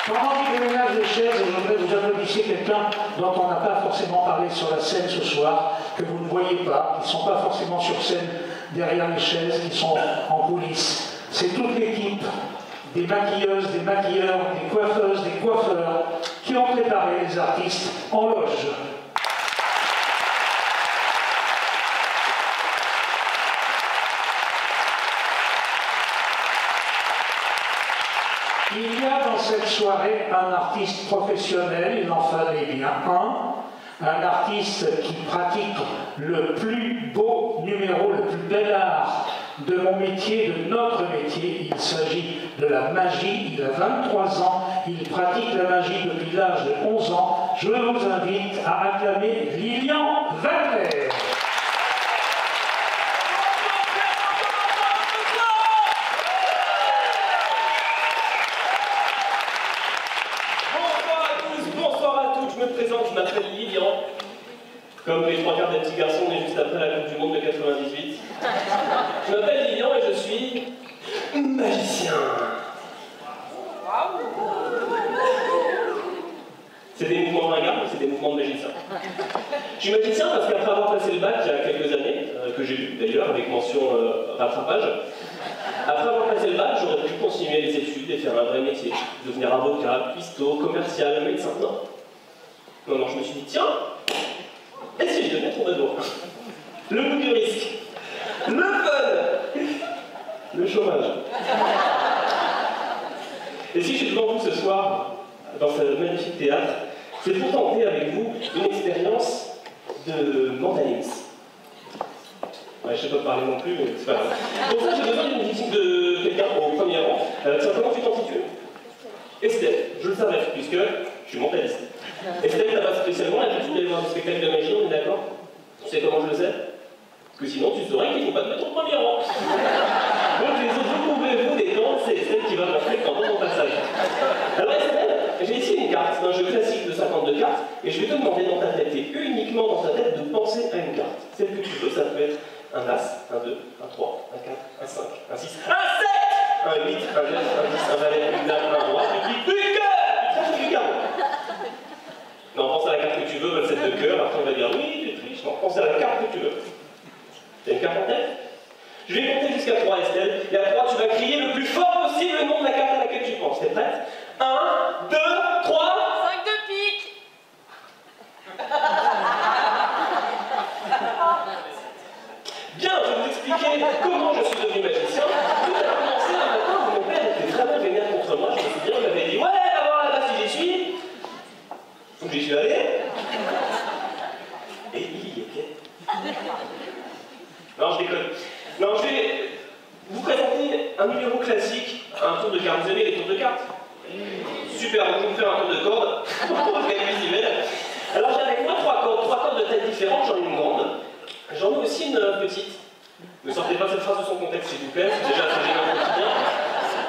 Pendant qu'il déménage les chaises, je voudrais que vous applaudissiez quelqu'un dont on n'a pas forcément parlé sur la scène ce soir, que vous ne voyez pas, qui ne sont pas forcément sur scène derrière les chaises, qui sont en coulisses. C'est toute l'équipe des maquilleuses, des maquilleurs, des coiffeuses, des coiffeurs qui ont préparé les artistes en loge. Il y a dans cette soirée un artiste professionnel, il en fallait bien un artiste qui pratique le plus beau numéro, le plus bel art de mon métier, de notre métier. Il s'agit de la magie. Il a 23 ans, il pratique la magie depuis l'âge de 11 ans. Je vous invite à acclamer Lilian Wagner. magicien. C'est des mouvements de ringard ou c'est des mouvements de magicien? Je suis magicien parce qu'après avoir passé le bac il y a quelques années, que j'ai eu d'ailleurs avec mention rattrapage, après avoir passé le bac, j'aurais pu continuer les études et faire un vrai métier, devenir avocat, cuistot, commercial, médecin. Non, je me suis dit, tiens, et si je devenais troubadour? Le goût du risque, le fun, le chômage. Et si je suis devant vous ce soir, dans ce magnifique théâtre, c'est pour tenter avec vous une expérience de mentalisme. Ouais, je sais pas parler non plus, mais c'est pas grave. Pour ça, j'ai besoin d'une visite de quelqu'un au premier rang. Tiens, comment tu t'intitules? Estelle, je le savais, puisque je suis mentaliste. Estelle, t'as pas spécialement l'habitude d'aller voir des spectacles de magie, on est d'accord? Tu sais comment je le sais? Parce que sinon, tu saurais qu'il ne faut pas te mettre au premier rang. Donc, les autres, vous pouvez-vous détendre, c'est Estelle qui va montrer pendant mon passage. Alors, Estelle, j'ai ici une carte, un jeu classique de 52 cartes, et je vais te demander dans ta tête, et uniquement dans ta tête, de penser à une carte. Celle que tu veux, ça peut être un As, un 2, un 3, un 4, un 5, un 6, un 7, un 8, un 9, un 10, un valet, une dame, un roi, du cœur, du carreau. Non, pense à la carte que tu veux, le 7 de cœur, après on va dire oui, tu triches. Non, pense à la carte que tu veux. T'as une carte en tête? Je vais compter jusqu'à 3, Estelle, et à 3, tu vas crier le plus fort possible le nom de la carte à laquelle tu penses. T'es prête? 1, 2, 3... 5 de pique. Bien, je vais vous expliquer comment je suis devenu magicien. Tout a commencé un matin où mon père était vraiment vénère contre moi. Je me souviens, il m'avait dit « Ouais, va voir là-bas si j'y suis !» Donc j'y suis allé. Et il y était. Non, je déconne. Non, je vais vous présenter un numéro classique, un tour de cartes. Vous aimez les tours de cartes? Super, donc je vais vous faire un tour de cordes pour gagner visuel. Alors j'ai avec moi 3 cordes de taille différente. J'en ai une grande. J'en ai aussi une petite. Ne sortez pas cette phrase de son contexte, s'il vous plaît, c'est déjà assez gênant au quotidien.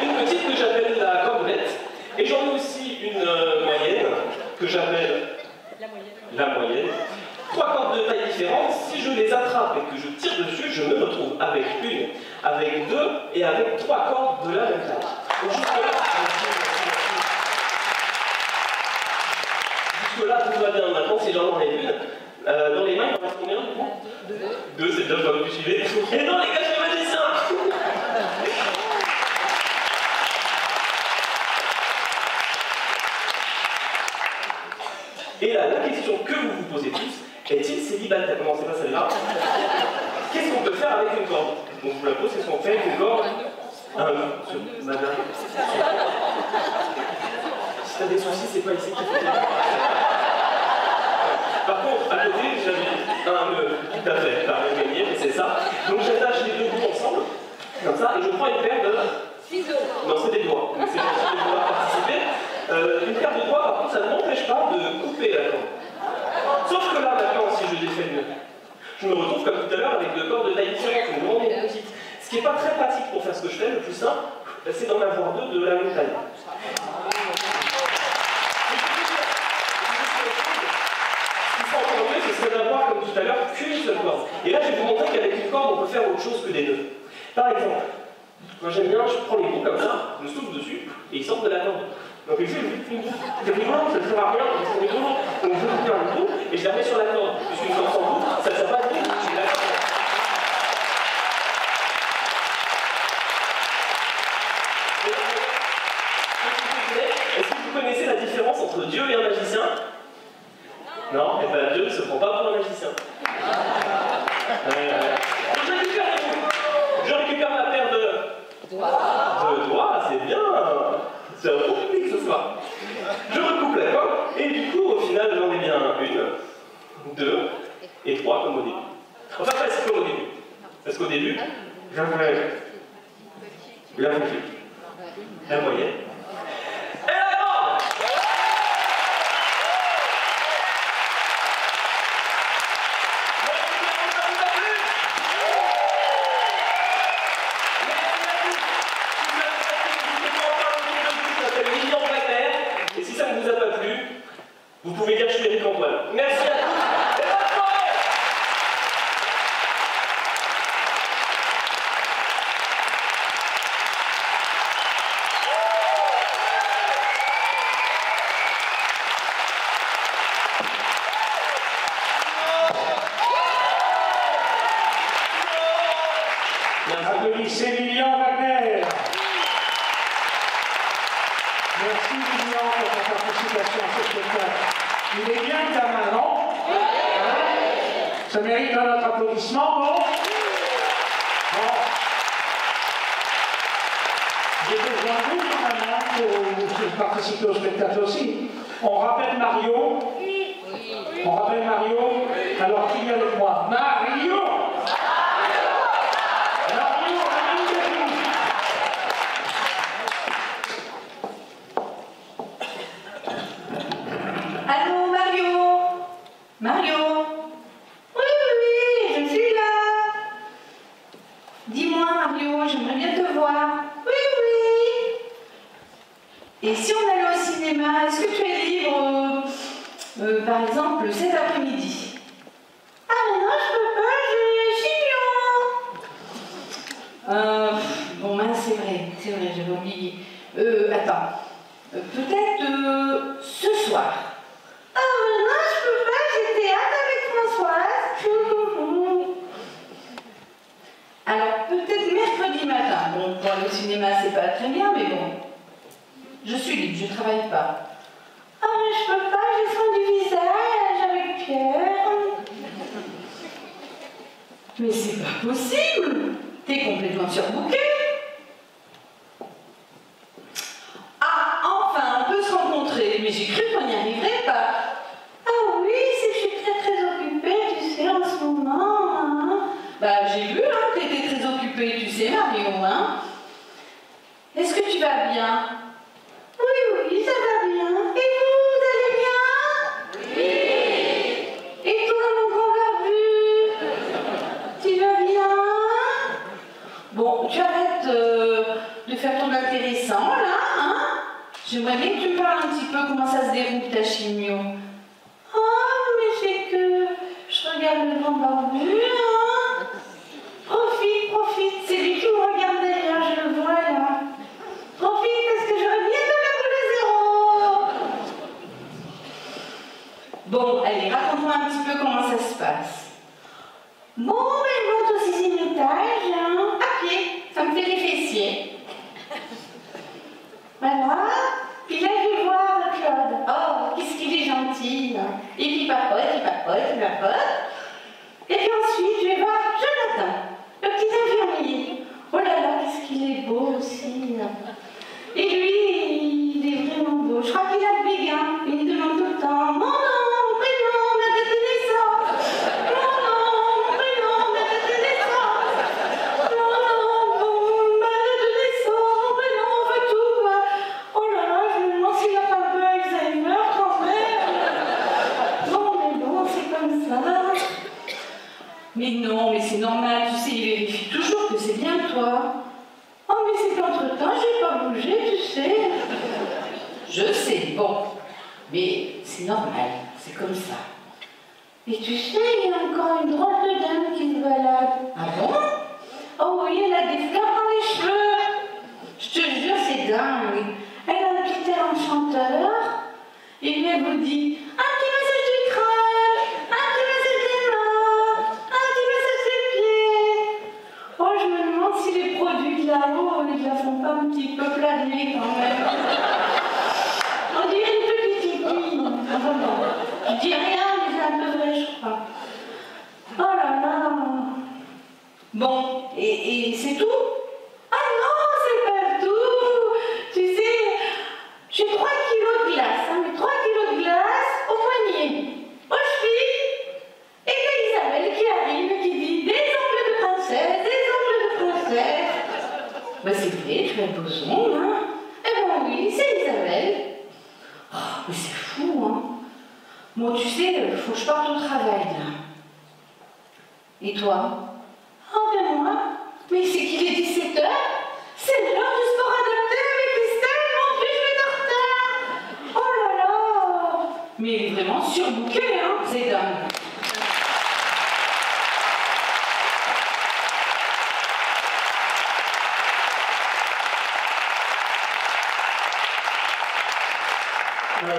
Une petite que j'appelle la cordelette. Et j'en ai aussi une moyenne, que j'appelle la moyenne. 3 cordes de taille différente. Si je les attrape et que je tire dessus, je me retrouve avec une, avec 2 et avec 3 cordes de la même taille. Donc jusque-là, tout va bien. Maintenant, si j'en enlève une, dans les mains, il en reste combien? 2, c'est déjà pas vous suivez. Et non, les gars, je suis magicien. Et là, la question que vous vous posez tous, est-il célibataire? Non, c'est pas celle-là. Qu'est-ce qu'on peut faire avec une corde? Donc je vous la pose, qu'est-ce qu'on fait avec une corde? Madame. Si t'as des soucis, c'est pas ici qu'il faut. Par contre, à côté, j'avais un nœud, tout à fait, par le gagné, mais c'est ça. Donc j'attache les deux bouts ensemble, comme ça, et je prends une paire de... ciseaux. Non, c'est des doigts, mais c'est gentil de pouvoir participer. Une paire de doigts, par contre, ça ne m'empêche pas de couper la corde. Sauf que là, maintenant, si je défais le nœud, je me retrouve comme tout à l'heure avec 2 cordes de taille différente, une grande et une petite. Ce qui n'est pas très pratique pour faire ce que je fais, le plus simple, c'est d'en avoir 2 de la même taille. Ce serait d'avoir, comme tout à l'heure, qu'une seule corde. Et là, je vais vous montrer qu'avec une corde, on peut faire autre chose que des nœuds. Par exemple, moi j'aime bien, je prends les bouts comme ça, je souffle dessus, et ils sortent de la corde. Donc ici, je fais une bout. C'est rigolo, ça ne sert à rien, c'est rigolo. Donc je vais faire un bout, et je la mets sur la corde. Puisqu'une corde sans bout, ça ne sert pas à rien, je la corde. Est-ce que vous connaissez la différence entre Dieu et un magicien? Non, et bien Dieu ne se prend pas pour un magicien. Je récupère ma paire de doigts, c'est bien. C'est un bon public ce soir. Je recoupe la corde, et du coup, au final, j'en ai bien 1, 2 et 3 comme au début. Enfin, presque comme au début. Parce qu'au début, j'avais la petite, la moyenne. Vous pouvez dire que je suis Eric Antoine. Merci à tous. Et bonne soirée. Merci Lilian pour ta participation à ce spectacle. Il est bien ta main, non? Ça mérite un autre applaudissement, non? Bon. J'ai besoin de vous quand même pour participer au spectacle aussi. On rappelle Mario. On rappelle Mario. Alors qui est avec moi? Mario! Mario, amène-le-nous. Allô, Mario? Mario? Oui, je suis là. Dis-moi, Mario, j'aimerais bien te voir. Oui. Et si on allait au cinéma, est-ce que tu es libre, par exemple, cet après-midi? Ah, mais non, je peux pas, j'ai Chignon. Bon, mince, c'est vrai, j'avais oublié. Attends, peut-être ce soir. Ah, mais non, je peux pas, j'ai théâtre avec Françoise. Alors, peut-être mercredi matin. Bon, pour aller au cinéma, c'est pas très bien, mais bon. Je suis libre, je travaille pas. Ah, mais je peux pas, j'ai soin du visage avec Pierre. Mais c'est pas possible. T'es complètement surbookée. Ah, enfin, on peut se rencontrer. Mais j'ai cru qu'on n'y arriverait pas. Ah oui, c'est que je suis très occupée, tu sais, en ce moment. Hein. Bah, j'ai vu hein, que t'étais très occupée, tu sais, Marion. Hein. Est-ce que tu vas bien? Oui, ça va bien. Et vous allez bien? Oui. Et toi, mon grand barbu? Tu vas bien? Bon, tu arrêtes de faire ton intéressant, là, hein? J'aimerais bien que tu me parles un petit peu comment ça se déroule, ta chimio. Oh, mais c'est que je regarde le grand barbu, hein? Profite, c'est lui qui me regarde derrière, je le vois, là. Profite parce que j'aurais bientôt la boule à zéro. Bon, allez, raconte-moi un petit peu comment ça se passe. Bon, elle monte au 6e étage, hein, à pied, ça me fait les fessiers. Voilà, puis là je vais voir Claude. Oh, qu'est-ce qu'il est gentil. Hein. Et puis il papote. Et puis ensuite je vais voir Jonathan, le petit infirmier. Oh là là, qu'est-ce qu'il est beau aussi. Hein. Et lui, il est vraiment beau. Je crois qu'il a le béguin. Il me demande tout le temps, mon nom, mon prénom, ma date de naissance. Mon nom, mon prénom, ma date de naissance. Mon nom, ma date de naissance, mon prénom, on veut tout, quoi. Oh là là, je me demande s'il a pas un peu Alzheimer quand même. Bon, mais bon, c'est comme ça. Mais non, mais c'est normal, tu sais, il vérifie toujours que c'est bien toi. Oh, mais c'est qu'entre-temps, j'ai pas bougé, tu sais. Je sais, bon. Mais c'est normal, c'est comme ça. Et tu sais, il y a encore une drôle de dame qui se balade. Ah bon? Oh oui, elle a des fleurs dans les cheveux. Je te jure, c'est dingue. Elle a un petit air enchanteur. Et puis elle vous dit, un petit massage du crâne, un petit massage des mains, un petit massage des pieds. Oh, je me demande si les produits de là-haut, ils la font pas un petit peu planer quand même. On dirait une petite fille. Enfin bon, je dis rien, mais c'est un peu vrai, je crois. Oh là là. Bon, et c'est tout? Ah non, c'est pas tout. Tu sais, j'ai 3 kilos de glace, hein, mais 3 kilos de glace au poignet, aux chevilles. Et t'as Isabelle qui arrive et qui dit des ongles de princesse, des ongles de princesse. Bah c'est vrai, je mets beaux ongles, hein. Eh ben oui, c'est Isabelle. Oh, mais c'est fou, hein. Bon, tu sais, il faut que je parte au travail, là. Et toi? Oh, ben moi? Mais c'est qu'il est 17h? C'est l'heure du sport adapté avec Estelle, mon Dieu, je vais être en retard. Oh là là. Mais il est vraiment surbooké, hein, c'est dingue.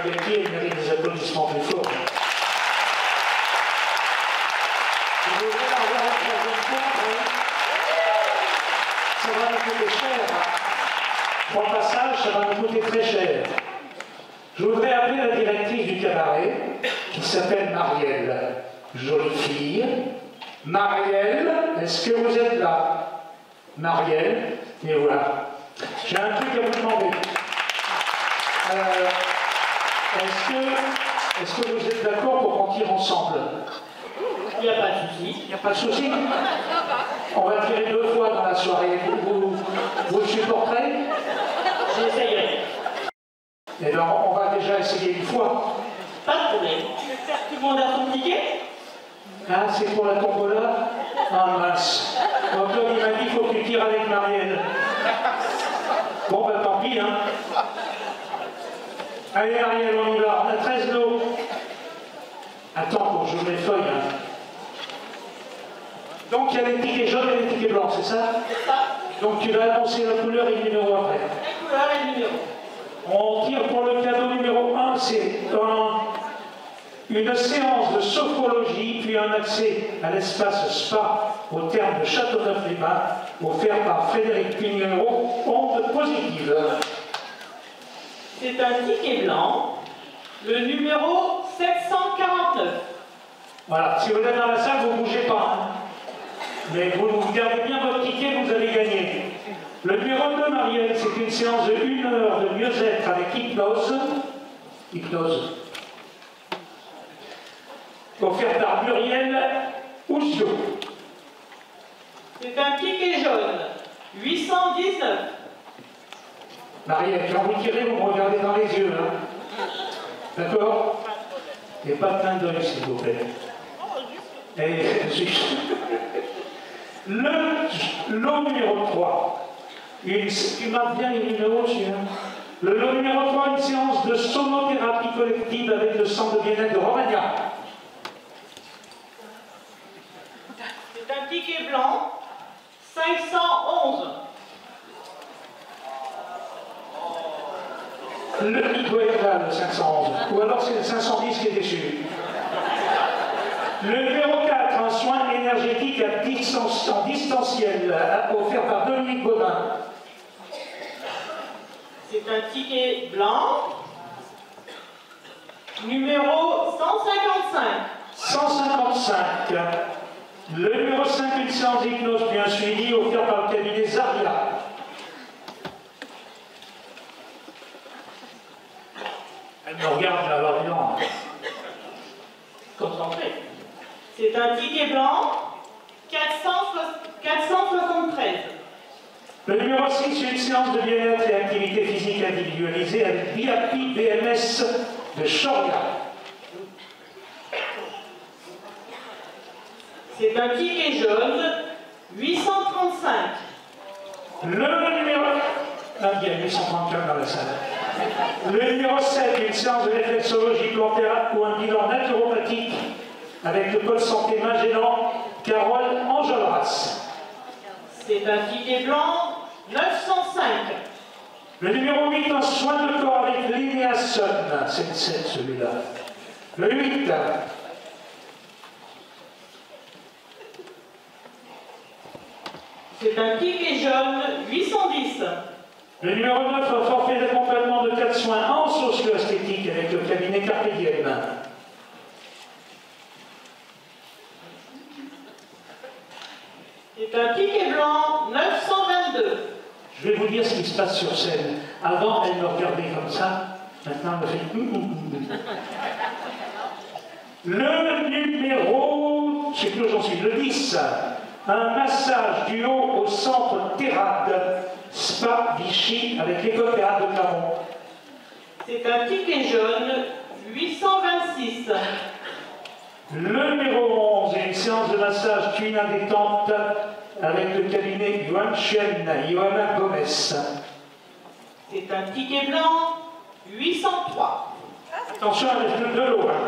Betty, elle mérite des applaudissements plus forts. Je voudrais la revoir une troisième fois, ça va nous coûter cher. 3 passages, ça va nous coûter très cher. Je voudrais appeler la directrice du cabaret, qui s'appelle Marielle. Jolie fille. Marielle, est-ce que vous êtes là? Marielle, et voilà. J'ai un truc à vous demander. Est-ce que vous êtes d'accord pour qu'on tire ensemble? Il n'y a pas de souci. Il n'y a pas de souci. On va tirer 2 fois dans la soirée. Vous le supporterez? J'essayerai. Et alors, on va déjà essayer une fois. Pas de problème. Tout le monde a son ticket? Hein, c'est pour la tombola? Ah mince. Donc il m'a dit qu'il faut que tu tires avec Marielle. Bon, ben tant pis, hein. Allez Marielle, on y va. On a 13 lots. Attends, pour que j'ouvre les feuilles. Hein. Donc il y a les tickets jaunes et les tickets blancs, c'est ça? C'est ça. Donc tu vas annoncer la couleur et le numéro après. La couleur et le numéro. On tire pour le cadeau numéro 1, c'est une séance de sophrologie, puis un accès à l'espace spa au terme de Châteauneuf-les-Bains, offert par Frédéric Pignereau, onde positive. C'est un ticket blanc, le numéro 749. Voilà, si vous êtes dans la salle, vous ne bougez pas. Hein. Mais vous gardez bien votre ticket, vous allez gagner. Le numéro 2, Marielle, c'est une séance de 1 heure de mieux-être avec hypnose. Hypnose. Offert par Muriel Ouzio. C'est un ticket jaune, 819. Marielle, quand vous tirez, vous me regardez dans les yeux. Hein. D'accord? Et pas de clin d'œil, s'il vous plaît. Et le lot numéro 3. Tu marques bien les numéros, celui-là. Le lot numéro 3, une séance de sonothérapie collective avec le centre de bien-être de Romagna. C'est un ticket blanc, 511. Il doit être là, le 511. Ou alors c'est le 510 qui est déçu. Le numéro 4, un soin énergétique en distanciel, offert par Dominique Baudin. C'est un ticket blanc, numéro 155. 155. Le numéro 5, une séance d'hypnose bien suivie, offert par le cabinet Zaria. Elle me regarde là, alors non. Concentré. C'est un ticket blanc, 473. Le numéro 6, une séance de bien-être et activité physique individualisée avec BAPI BMS de Choria. C'est un ticket jaune, 835. Le numéro... Ah, il y a 834 dans la salle. Le numéro 7, une séance de réflexologie plantaire ou un bilan naturopathique avec le pôle santé Magellan, Carole Enjolras. C'est un ticket blanc, 905. Le numéro 8, un soin de corps avec Linéa Sun. C'est le 7 celui-là. Le 8. C'est un ticket jaune, 810. Le numéro 9, un forfait d'accompagnement de 4 soins en socio-esthétique avec le cabinet Carpe Diem. C'est un ticket blanc, 922. Je vais vous dire ce qui se passe sur scène. Avant, elle me regardait comme ça. Maintenant, elle me fait... Le numéro... Je sais plus où j'en suis. Le 10. Un massage du haut au centre Thérade. Spa Vichy avec l'école Théâtre de Clermont. C'est un ticket jaune, 826. Le numéro 11, une séance de massage tuina détente avec le cabinet Yuan Chen, Johanna Gomez. C'est un ticket blanc, 803. Attention avec le de l'eau. Hein.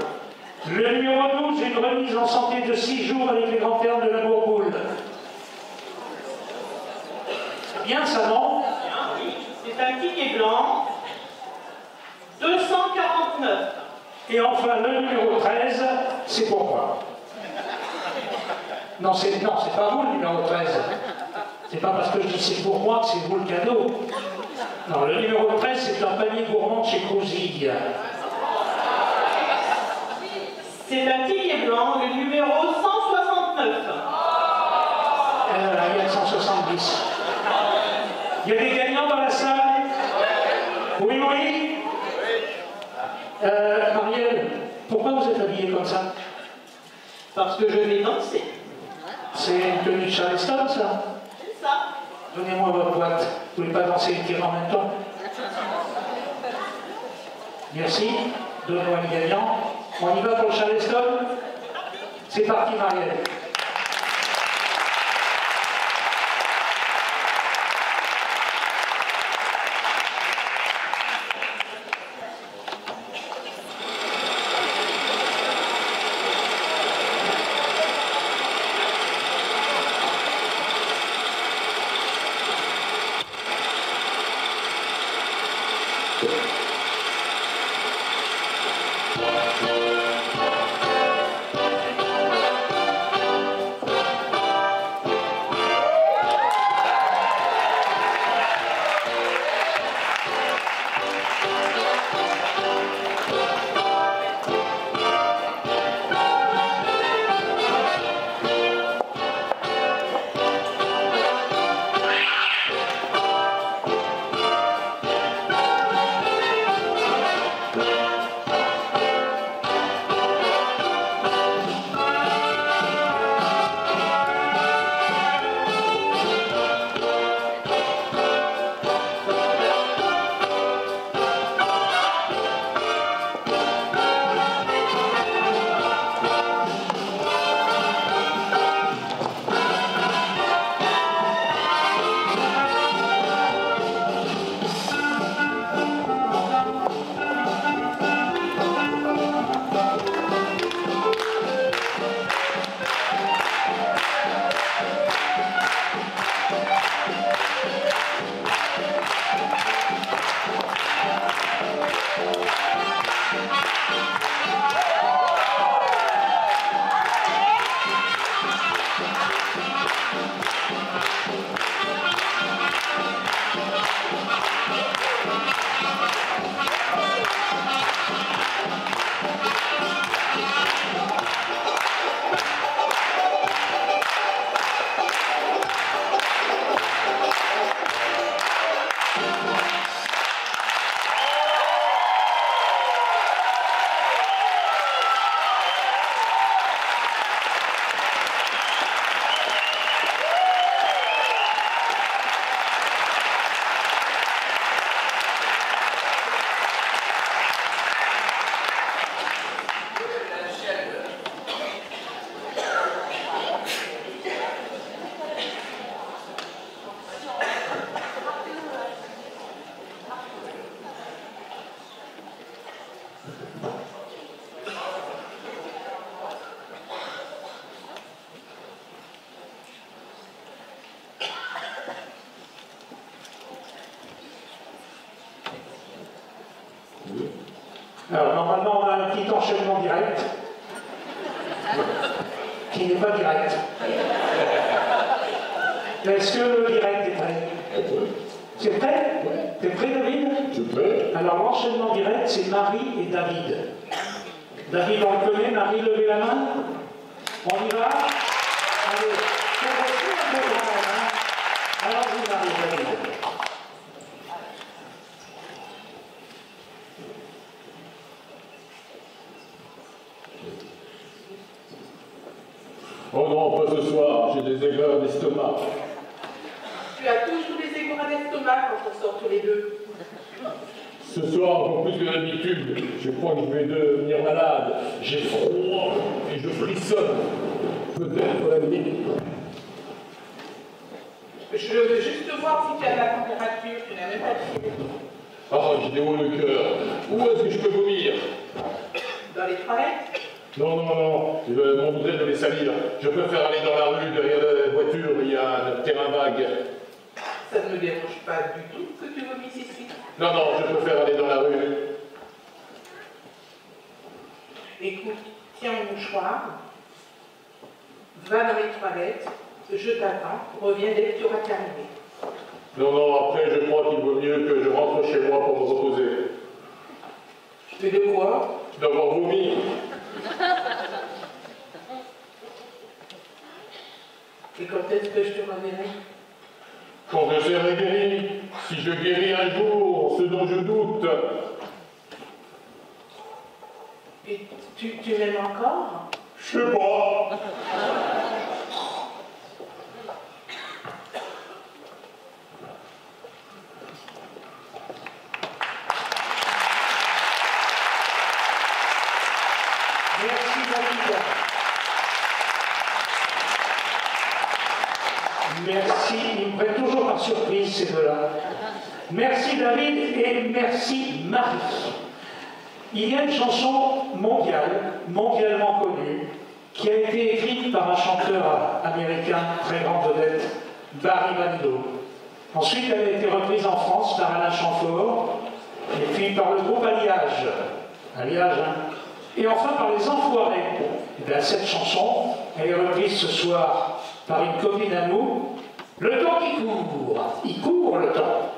Le numéro 12, une remise en santé de 6 jours avec les grands termes de la Bourboule. C'est bien ça, non? Oui, c'est un ticket blanc, 249. Et enfin, le numéro 13, c'est pour moi. Non, c'est pas vous le numéro 13. C'est pas parce que je dis c'est pour moi que c'est vous le cadeau. Non, le numéro 13, c'est un panier gourmand chez Cousille. C'est un ticket blanc, le numéro 169. Il y a 170. Il y a des gagnants dans la salle? Oui, oui. Marielle, pourquoi vous êtes habillée comme ça? Parce que je vais danser. C'est une tenue de Charleston, ça? C'est ça. Donnez-moi votre boîte. Vous ne pouvez pas danser et tirer en même temps? Merci. Donnez-moi le gagnant. On y va pour le Charleston? C'est parti, Marielle. Alors, normalement, on a un petit enchaînement direct, qui n'est pas direct. Est-ce que le direct est prêt? C'est prêt? T'es prêt, David? Je suis prêt. Alors, l'enchaînement direct, c'est Marie et David. David, on le connaît. Marie, levez la main. On y va? Allez, c'est reçu un peu quand même, hein? Alors, vous, Marie, David. Oh non, pas ce soir, j'ai des aigreurs d'estomac. Tu as toujours des aigreurs d'estomac quand on sort tous les deux. Ce soir, encore plus que d'habitude, je crois que je vais devenir malade. J'ai froid et je frissonne. Peut-être la nuit. Je veux juste voir si tu as la température, tu n'as même pas de filet. Ah, j'ai des hauts le cœur. Où est-ce que je peux vomir? Dans les toilettes? Non, non, non, mon bouteille de les salir. Je préfère aller dans la rue, derrière la voiture, il y a un terrain vague. Ça ne me dérange pas du tout que tu vomisses ici. Non, non, je préfère aller dans la rue. Écoute, tiens mon mouchoir, va dans les toilettes, je t'attends, reviens dès que tu auras terminé. Non, non, après, je crois qu'il vaut mieux que je rentre chez moi pour me reposer. Mais de quoi? D'avoir vomi. Et quand est-ce que je te reverrai? Quand je serai guéri, si je guéris un jour, ce dont je doute. Et tu m'aimes encore? Je sais pas. Merci David. Merci, ils me prennent toujours par surprise ces deux-là. Merci David et merci Marie. Il y a une chanson mondiale, mondialement connue, qui a été écrite par un chanteur américain, très grande vedette, Barry Manilow. Ensuite, elle a été reprise en France par Alain Chamfort, et puis par le groupe Alliage. Alliage, hein. Et enfin par les Enfoirés. Et bien, cette chanson, elle est reprise ce soir par une copine à nous. Le temps qui court, il court le temps.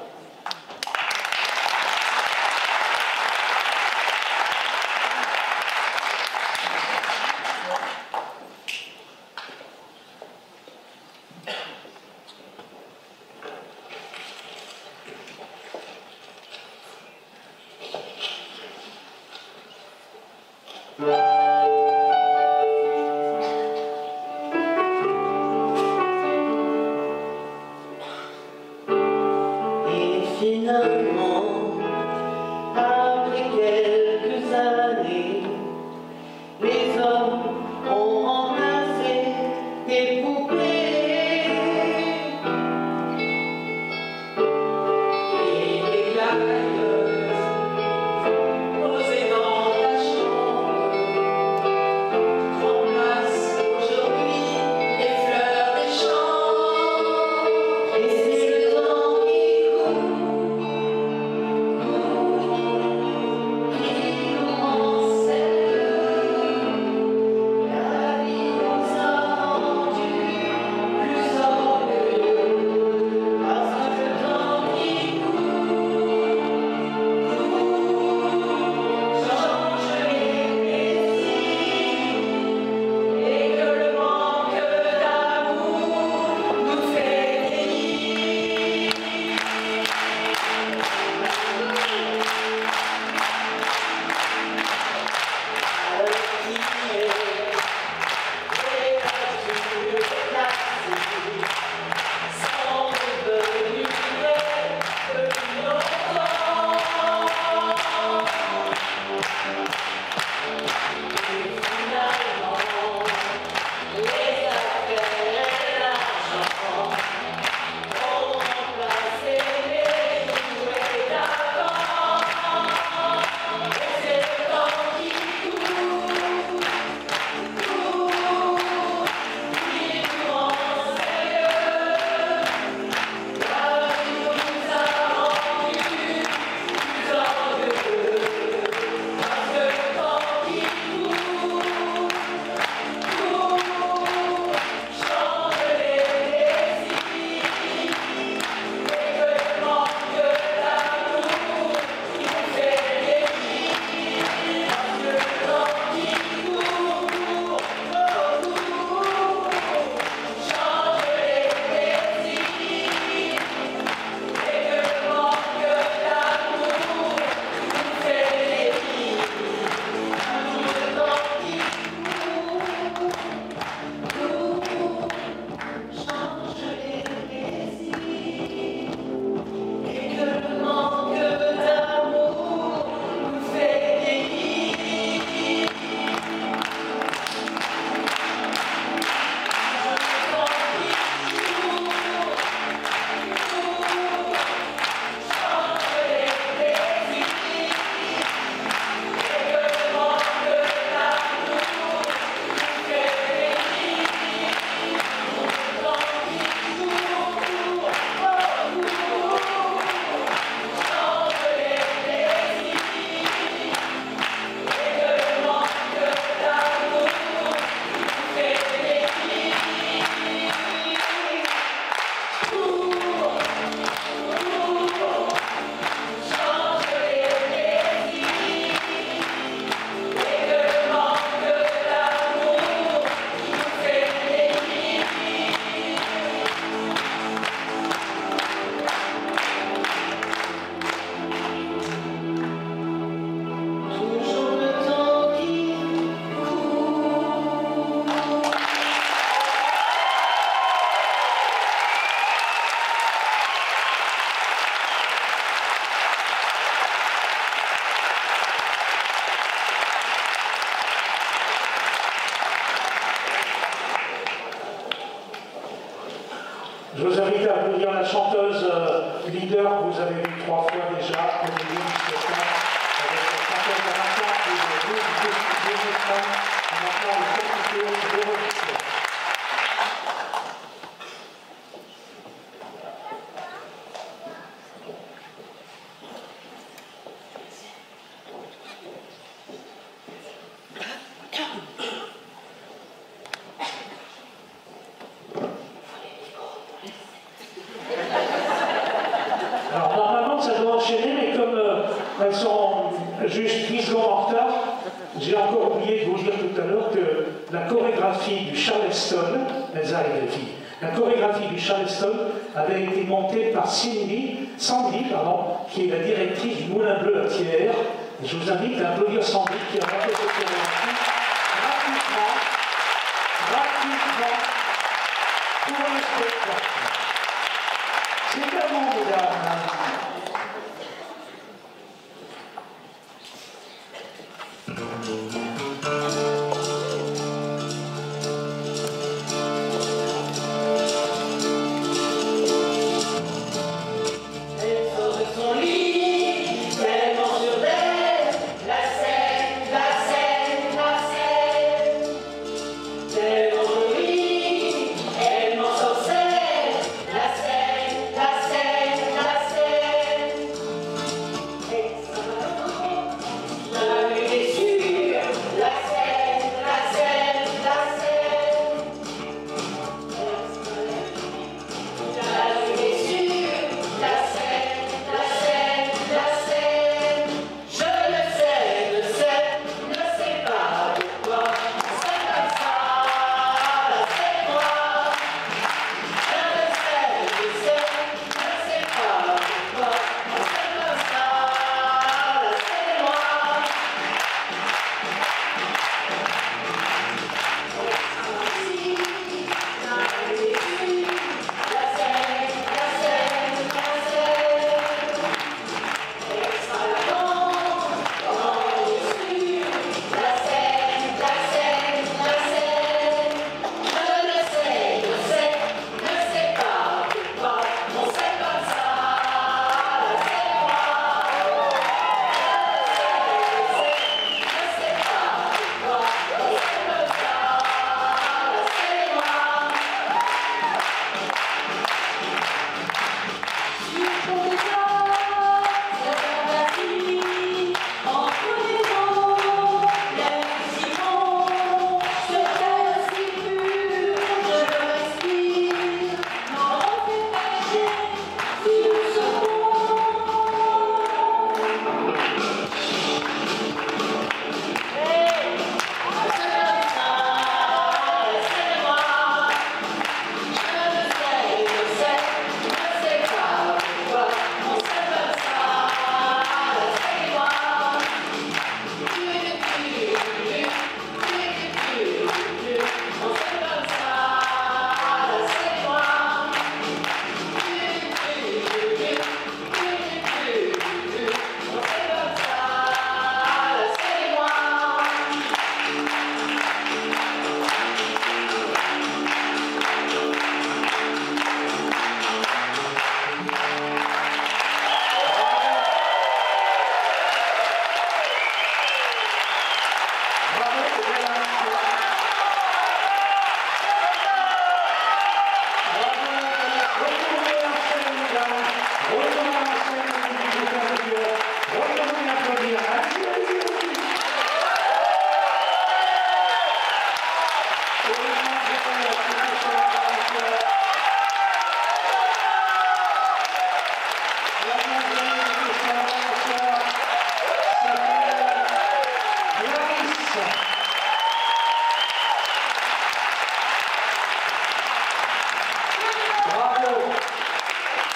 chanteuse leader, vous avez vu 3 fois déjà au début du spectacle, avec la chanteuse à l'instant et deux femmes, maintenant le compliqué de registre. Alors normalement ça doit enchaîner, mais comme elles sont juste 10 secondes en retard, j'ai encore oublié de vous dire tout à l'heure que la chorégraphie du Charleston, elles arrivent les filles, la chorégraphie du Charleston avait été montée par Sandy, qui est la directrice du Moulin Bleu à Thiers. Et je vous invite à applaudir Sandy qui a monté cette chorégraphie gratuitement pour le spectacle. C'est tellement mesdames.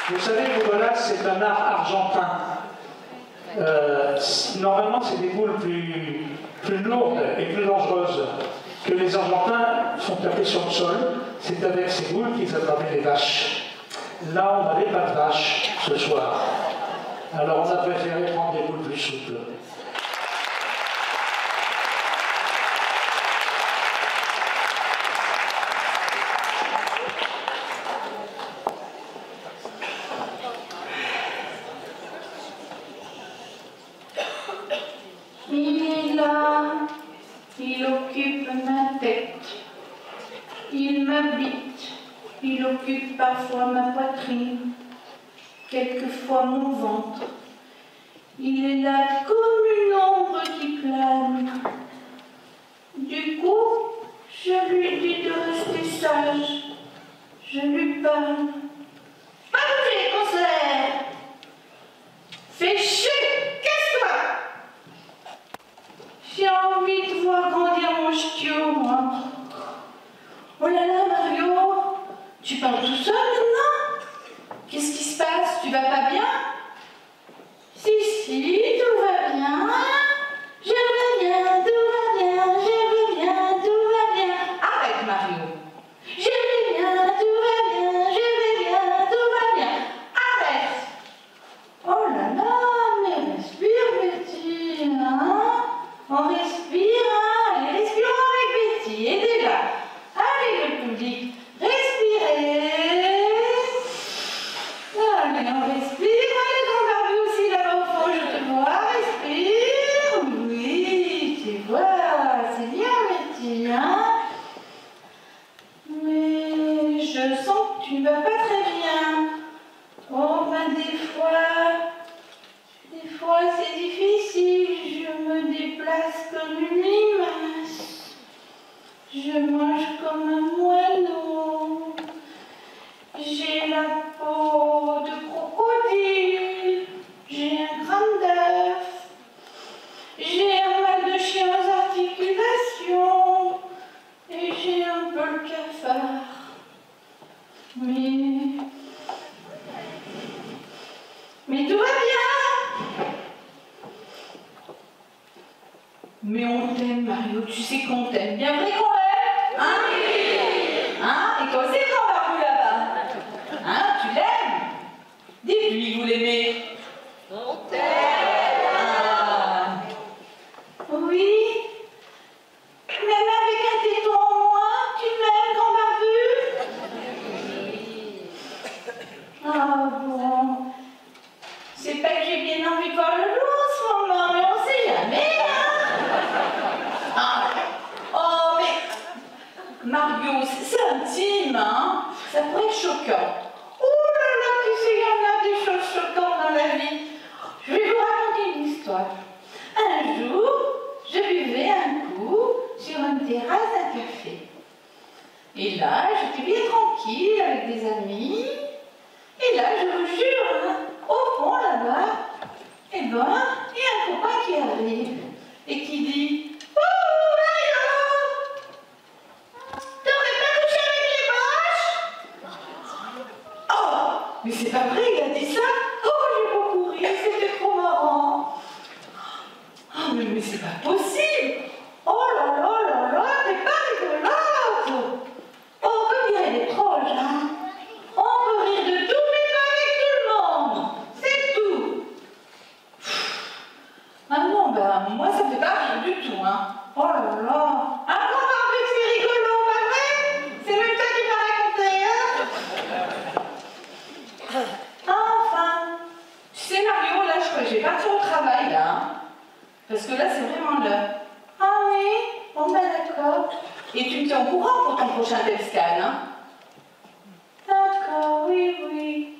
Vous savez, le golaz, c'est un art argentin. Normalement, c'est des boules plus lourdes et plus dangereuses que les Argentins font taper sur le sol. C'est avec ces boules qu'ils attrapaient les vaches. Là, on n'avait pas de vaches ce soir. Alors, on a préféré prendre des boules plus souples. Il est là, il occupe ma tête, il m'habite, il occupe parfois ma poitrine, quelquefois mon ventre. Il est là comme une ombre qui plane. Du coup, je lui dis de rester sage. Je lui parle. Pas bouger, concert! Fais chier! Casse-toi! J'ai envie de voir grandir mon ch'tio, moi. Oh là là, Mario, tu parles tout seul maintenant? Qu'est-ce qui se passe? Tu vas pas bien? Si, tout va bien. Je vais bien, tout va bien, je vais bien, tout va bien. Arrête, Mario. Je vais bien, tout va bien, je vais bien, tout va bien. Arrête. Oh là là, mais respire, Betty, hein? On respire, hein? Allez, respirons avec Betty, aidez-la. Allez, le public, respirez. Allez, on respire. Allez, grand Mario aussi, là-bas au fond, je te vois. Respire. Oui, tu vois, c'est bien, Betty, hein? Mais je sens que tu ne vas pas très bien. Oh, ben des fois c'est difficile. Je me déplace comme une limace. Je mange comme un moineau. J'ai la peau de crocodile. J'ai un crâne d'œuf. J'ai un mal de chien aux articulations. Et j'ai un peu le cafard. Mais tout va bien. Mais on t'aime, Mario, tu sais qu'on t'aime. Bien vrai qu'on l'aime, hein? Hein? Et toi aussi, grand Mario, là-bas. Hein? Tu l'aimes? Dites-lui, vous l'aimez. On t'aime. Ah. Oui. Même avec un téton en moins, tu m'aimes, grand barbu? Ah bon. C'est pas que j'ai bien envie de voir le loup en ce moment, mais on sait jamais, hein? Ah. Oh, mais Mario, c'est intime, hein? Ça pourrait être choquant. Oh là là, tu sais, il y en a des choses choquantes dans la vie. Je vais vous raconter une histoire. Un jour, je buvais un coup sur une terrasse d'un café. Et là, j'étais bien tranquille avec des amis. Et là, je vous jure, hein, au fond là-bas, eh ben, il y a un copain qui arrive et qui dit: oh, Mario, t'aurais pas couché avec les moches? Oh, mais c'est pas vrai, il a dit ça. Oh, j'ai beaucoup ri, c'était trop marrant. Ah, mais c'est pas possible. Oh là là là là, t'es pas rigolote. Oh, comme dirait les proches, hein. On peut rire de tout, mais pas avec tout le monde. C'est tout. Ah non, ben, moi, ça me fait pas rire du tout, hein. Oh là là. Ah non, Barbu, c'est rigolo, pas vrai? C'est même toi qui m'as raconté, hein. Enfin. Tu sais, Mario, là, je crois que j'ai pas trop au travail, là, hein. Parce que là, c'est vraiment l'heure. Ah oui? Bon, ben d'accord. Et tu me tiens au courant pour ton prochain TEPSCAN, hein? D'accord, oui, oui.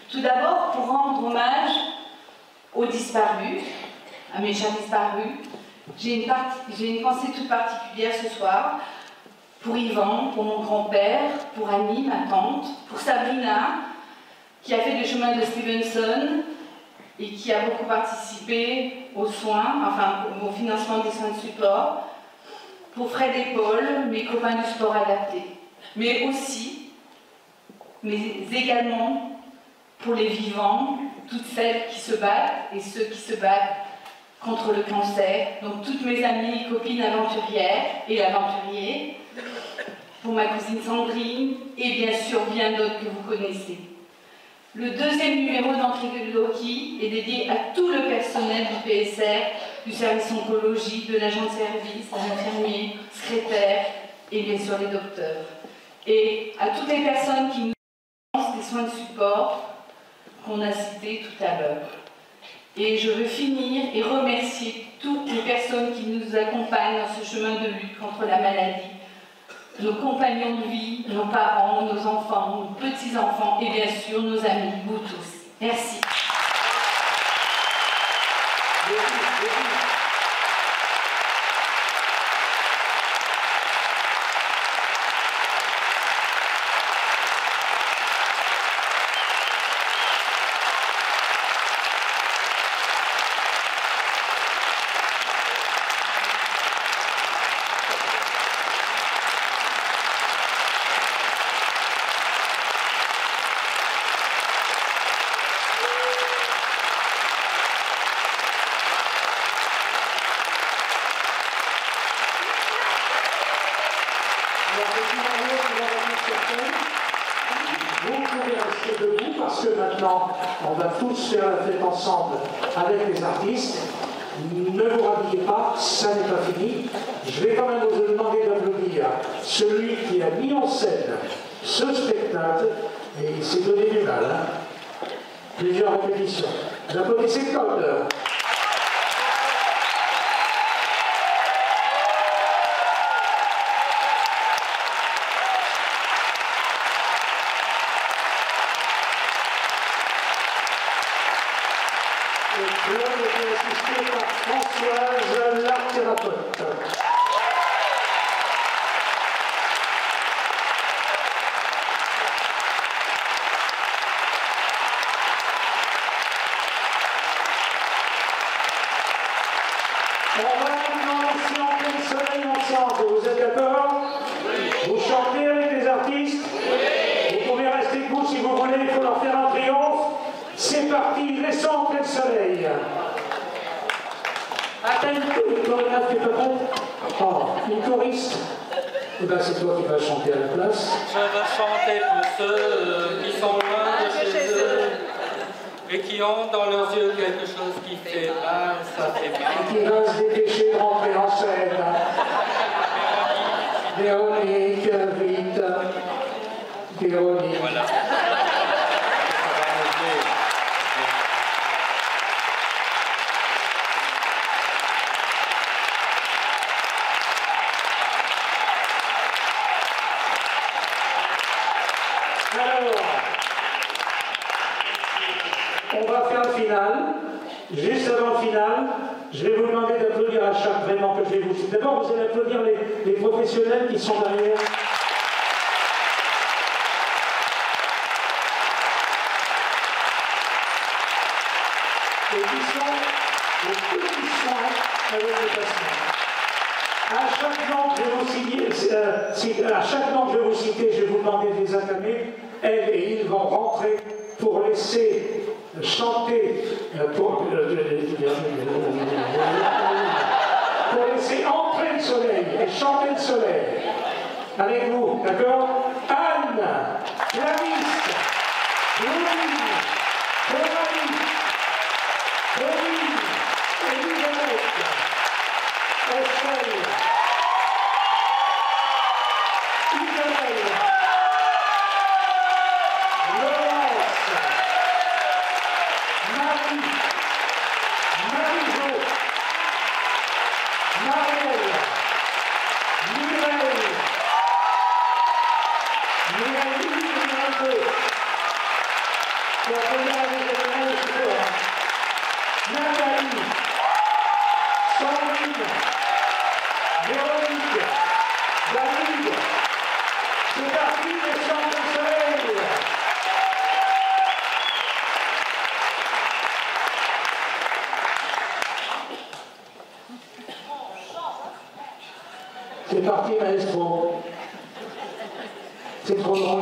Tout d'abord, pour rendre hommage aux disparus, à mes chers disparus, j'ai une pensée toute particulière ce soir pour Yvan, pour mon grand-père, pour Annie, ma tante, pour Sabrina, qui a fait le chemin de Stevenson et qui a beaucoup participé aux soins, enfin au financement des soins de support, pour Fred et Paul, mes copains du sport adapté, mais également pour les vivants, toutes celles qui se battent et ceux qui se battent contre le cancer. Donc toutes mes amies, copines aventurières et aventuriers, pour ma cousine Sandrine et bien sûr bien d'autres que vous connaissez. Le deuxième numéro d'Antriloquie est dédié à tout le personnel du PSR, du service oncologie, de l'agent de service, à l'infirmier, secrétaire et bien sûr les docteurs. Et à toutes les personnes qui nous donnent des soins de support qu'on a cités tout à l'heure. Et je veux finir et remercier toutes les personnes qui nous accompagnent dans ce chemin de lutte contre la maladie. Nos compagnons de vie, nos parents, nos enfants, nos petits-enfants et bien sûr nos amis, vous tous. Merci. Parce que maintenant, on va tous faire la fête ensemble avec les artistes. Ne vous rhabillez pas, ça n'est pas fini. Je vais quand même vous demander d'applaudir celui qui a mis en scène ce spectacle, et il s'est donné du mal. Hein. Plusieurs répétitions. Vous applaudissez Claude. Françoise, l'art thérapeute. On va maintenant laisser entrer le soleil ensemble. Vous êtes d'accord? Vous chantez avec les artistes? Vous pouvez rester debout si vous voulez, il faut leur faire un triomphe. C'est parti, laissons entrer le soleil. Attends, une chorégraphe qui est pas prête? Oh, une choriste? Eh bien, c'est toi qui vas chanter à la place. Je veux chanter pour ceux qui sont loin de chez eux et qui ont dans leurs yeux quelque chose qui fait mal, ça fait mal. Et qui va se dépêcher de rentrer en scène. Véronique, vite. Véronique. Voilà. On va faire le final. Juste avant le final, je vais vous demander d'applaudir à chaque vraiment que je vais vous citer. D'abord, vous allez applaudir les professionnels qui sont derrière. Et qui sont les petits soins avec les patients. À chaque nom que je vais vous citer, je vais vous demander de les acclamer. Elles et ils vont rentrer pour laisser chanter, pour laisser entrer le soleil et chanter le soleil. Avec vous, d'accord? Anne, Clarisse, Louise, Coralie, Pauline, Elisabeth, Estelle, Isabelle, Laurence, Marie, Marie-Jo, Marielle, Mireille, pour la première année de l'année, je sais pas. Nathalie, Sandrine, Véronique, David, c'est parti les chants de soleil. C'est parti maestro. C'est trop drôle.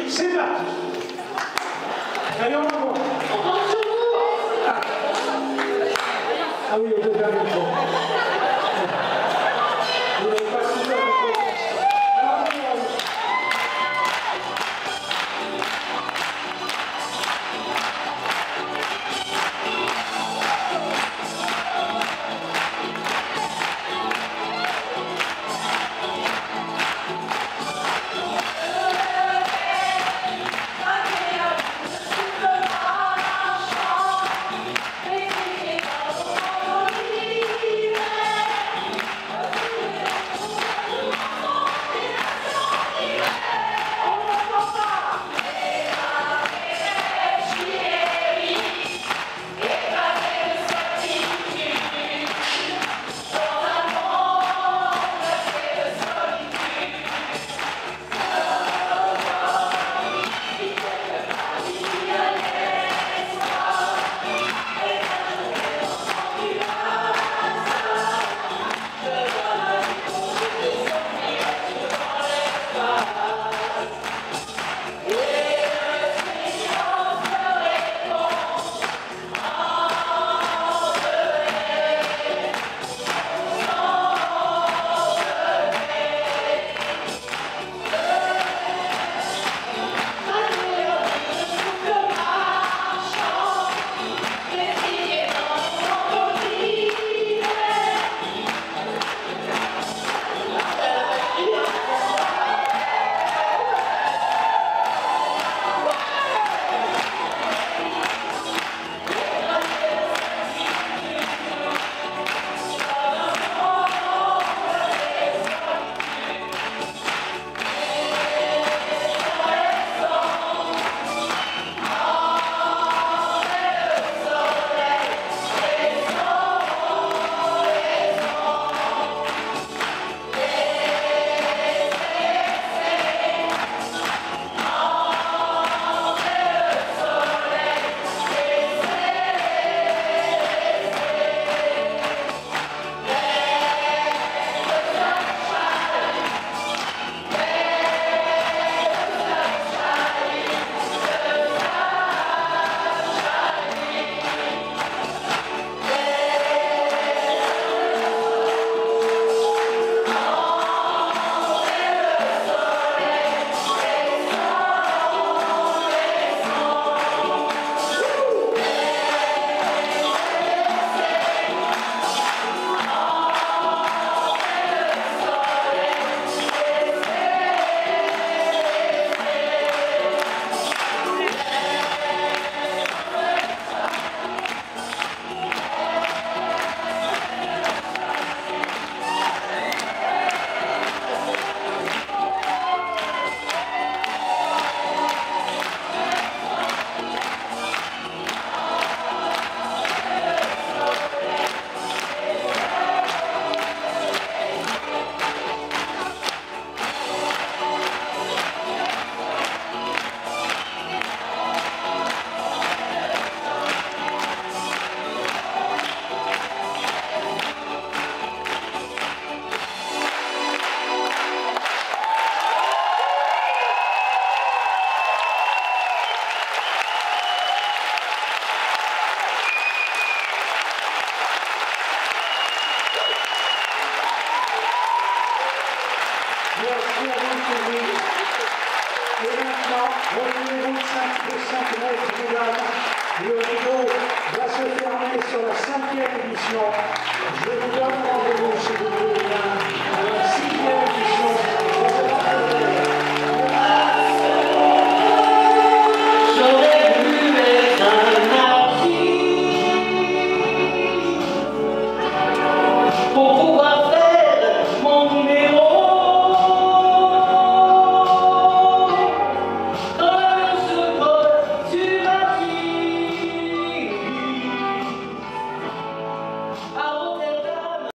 c'est parti. Allez, on va voir. Ah oui, on peut faire le tour. Vous n'avez pas si bien. Le rideau va se fermer sur la 5e édition.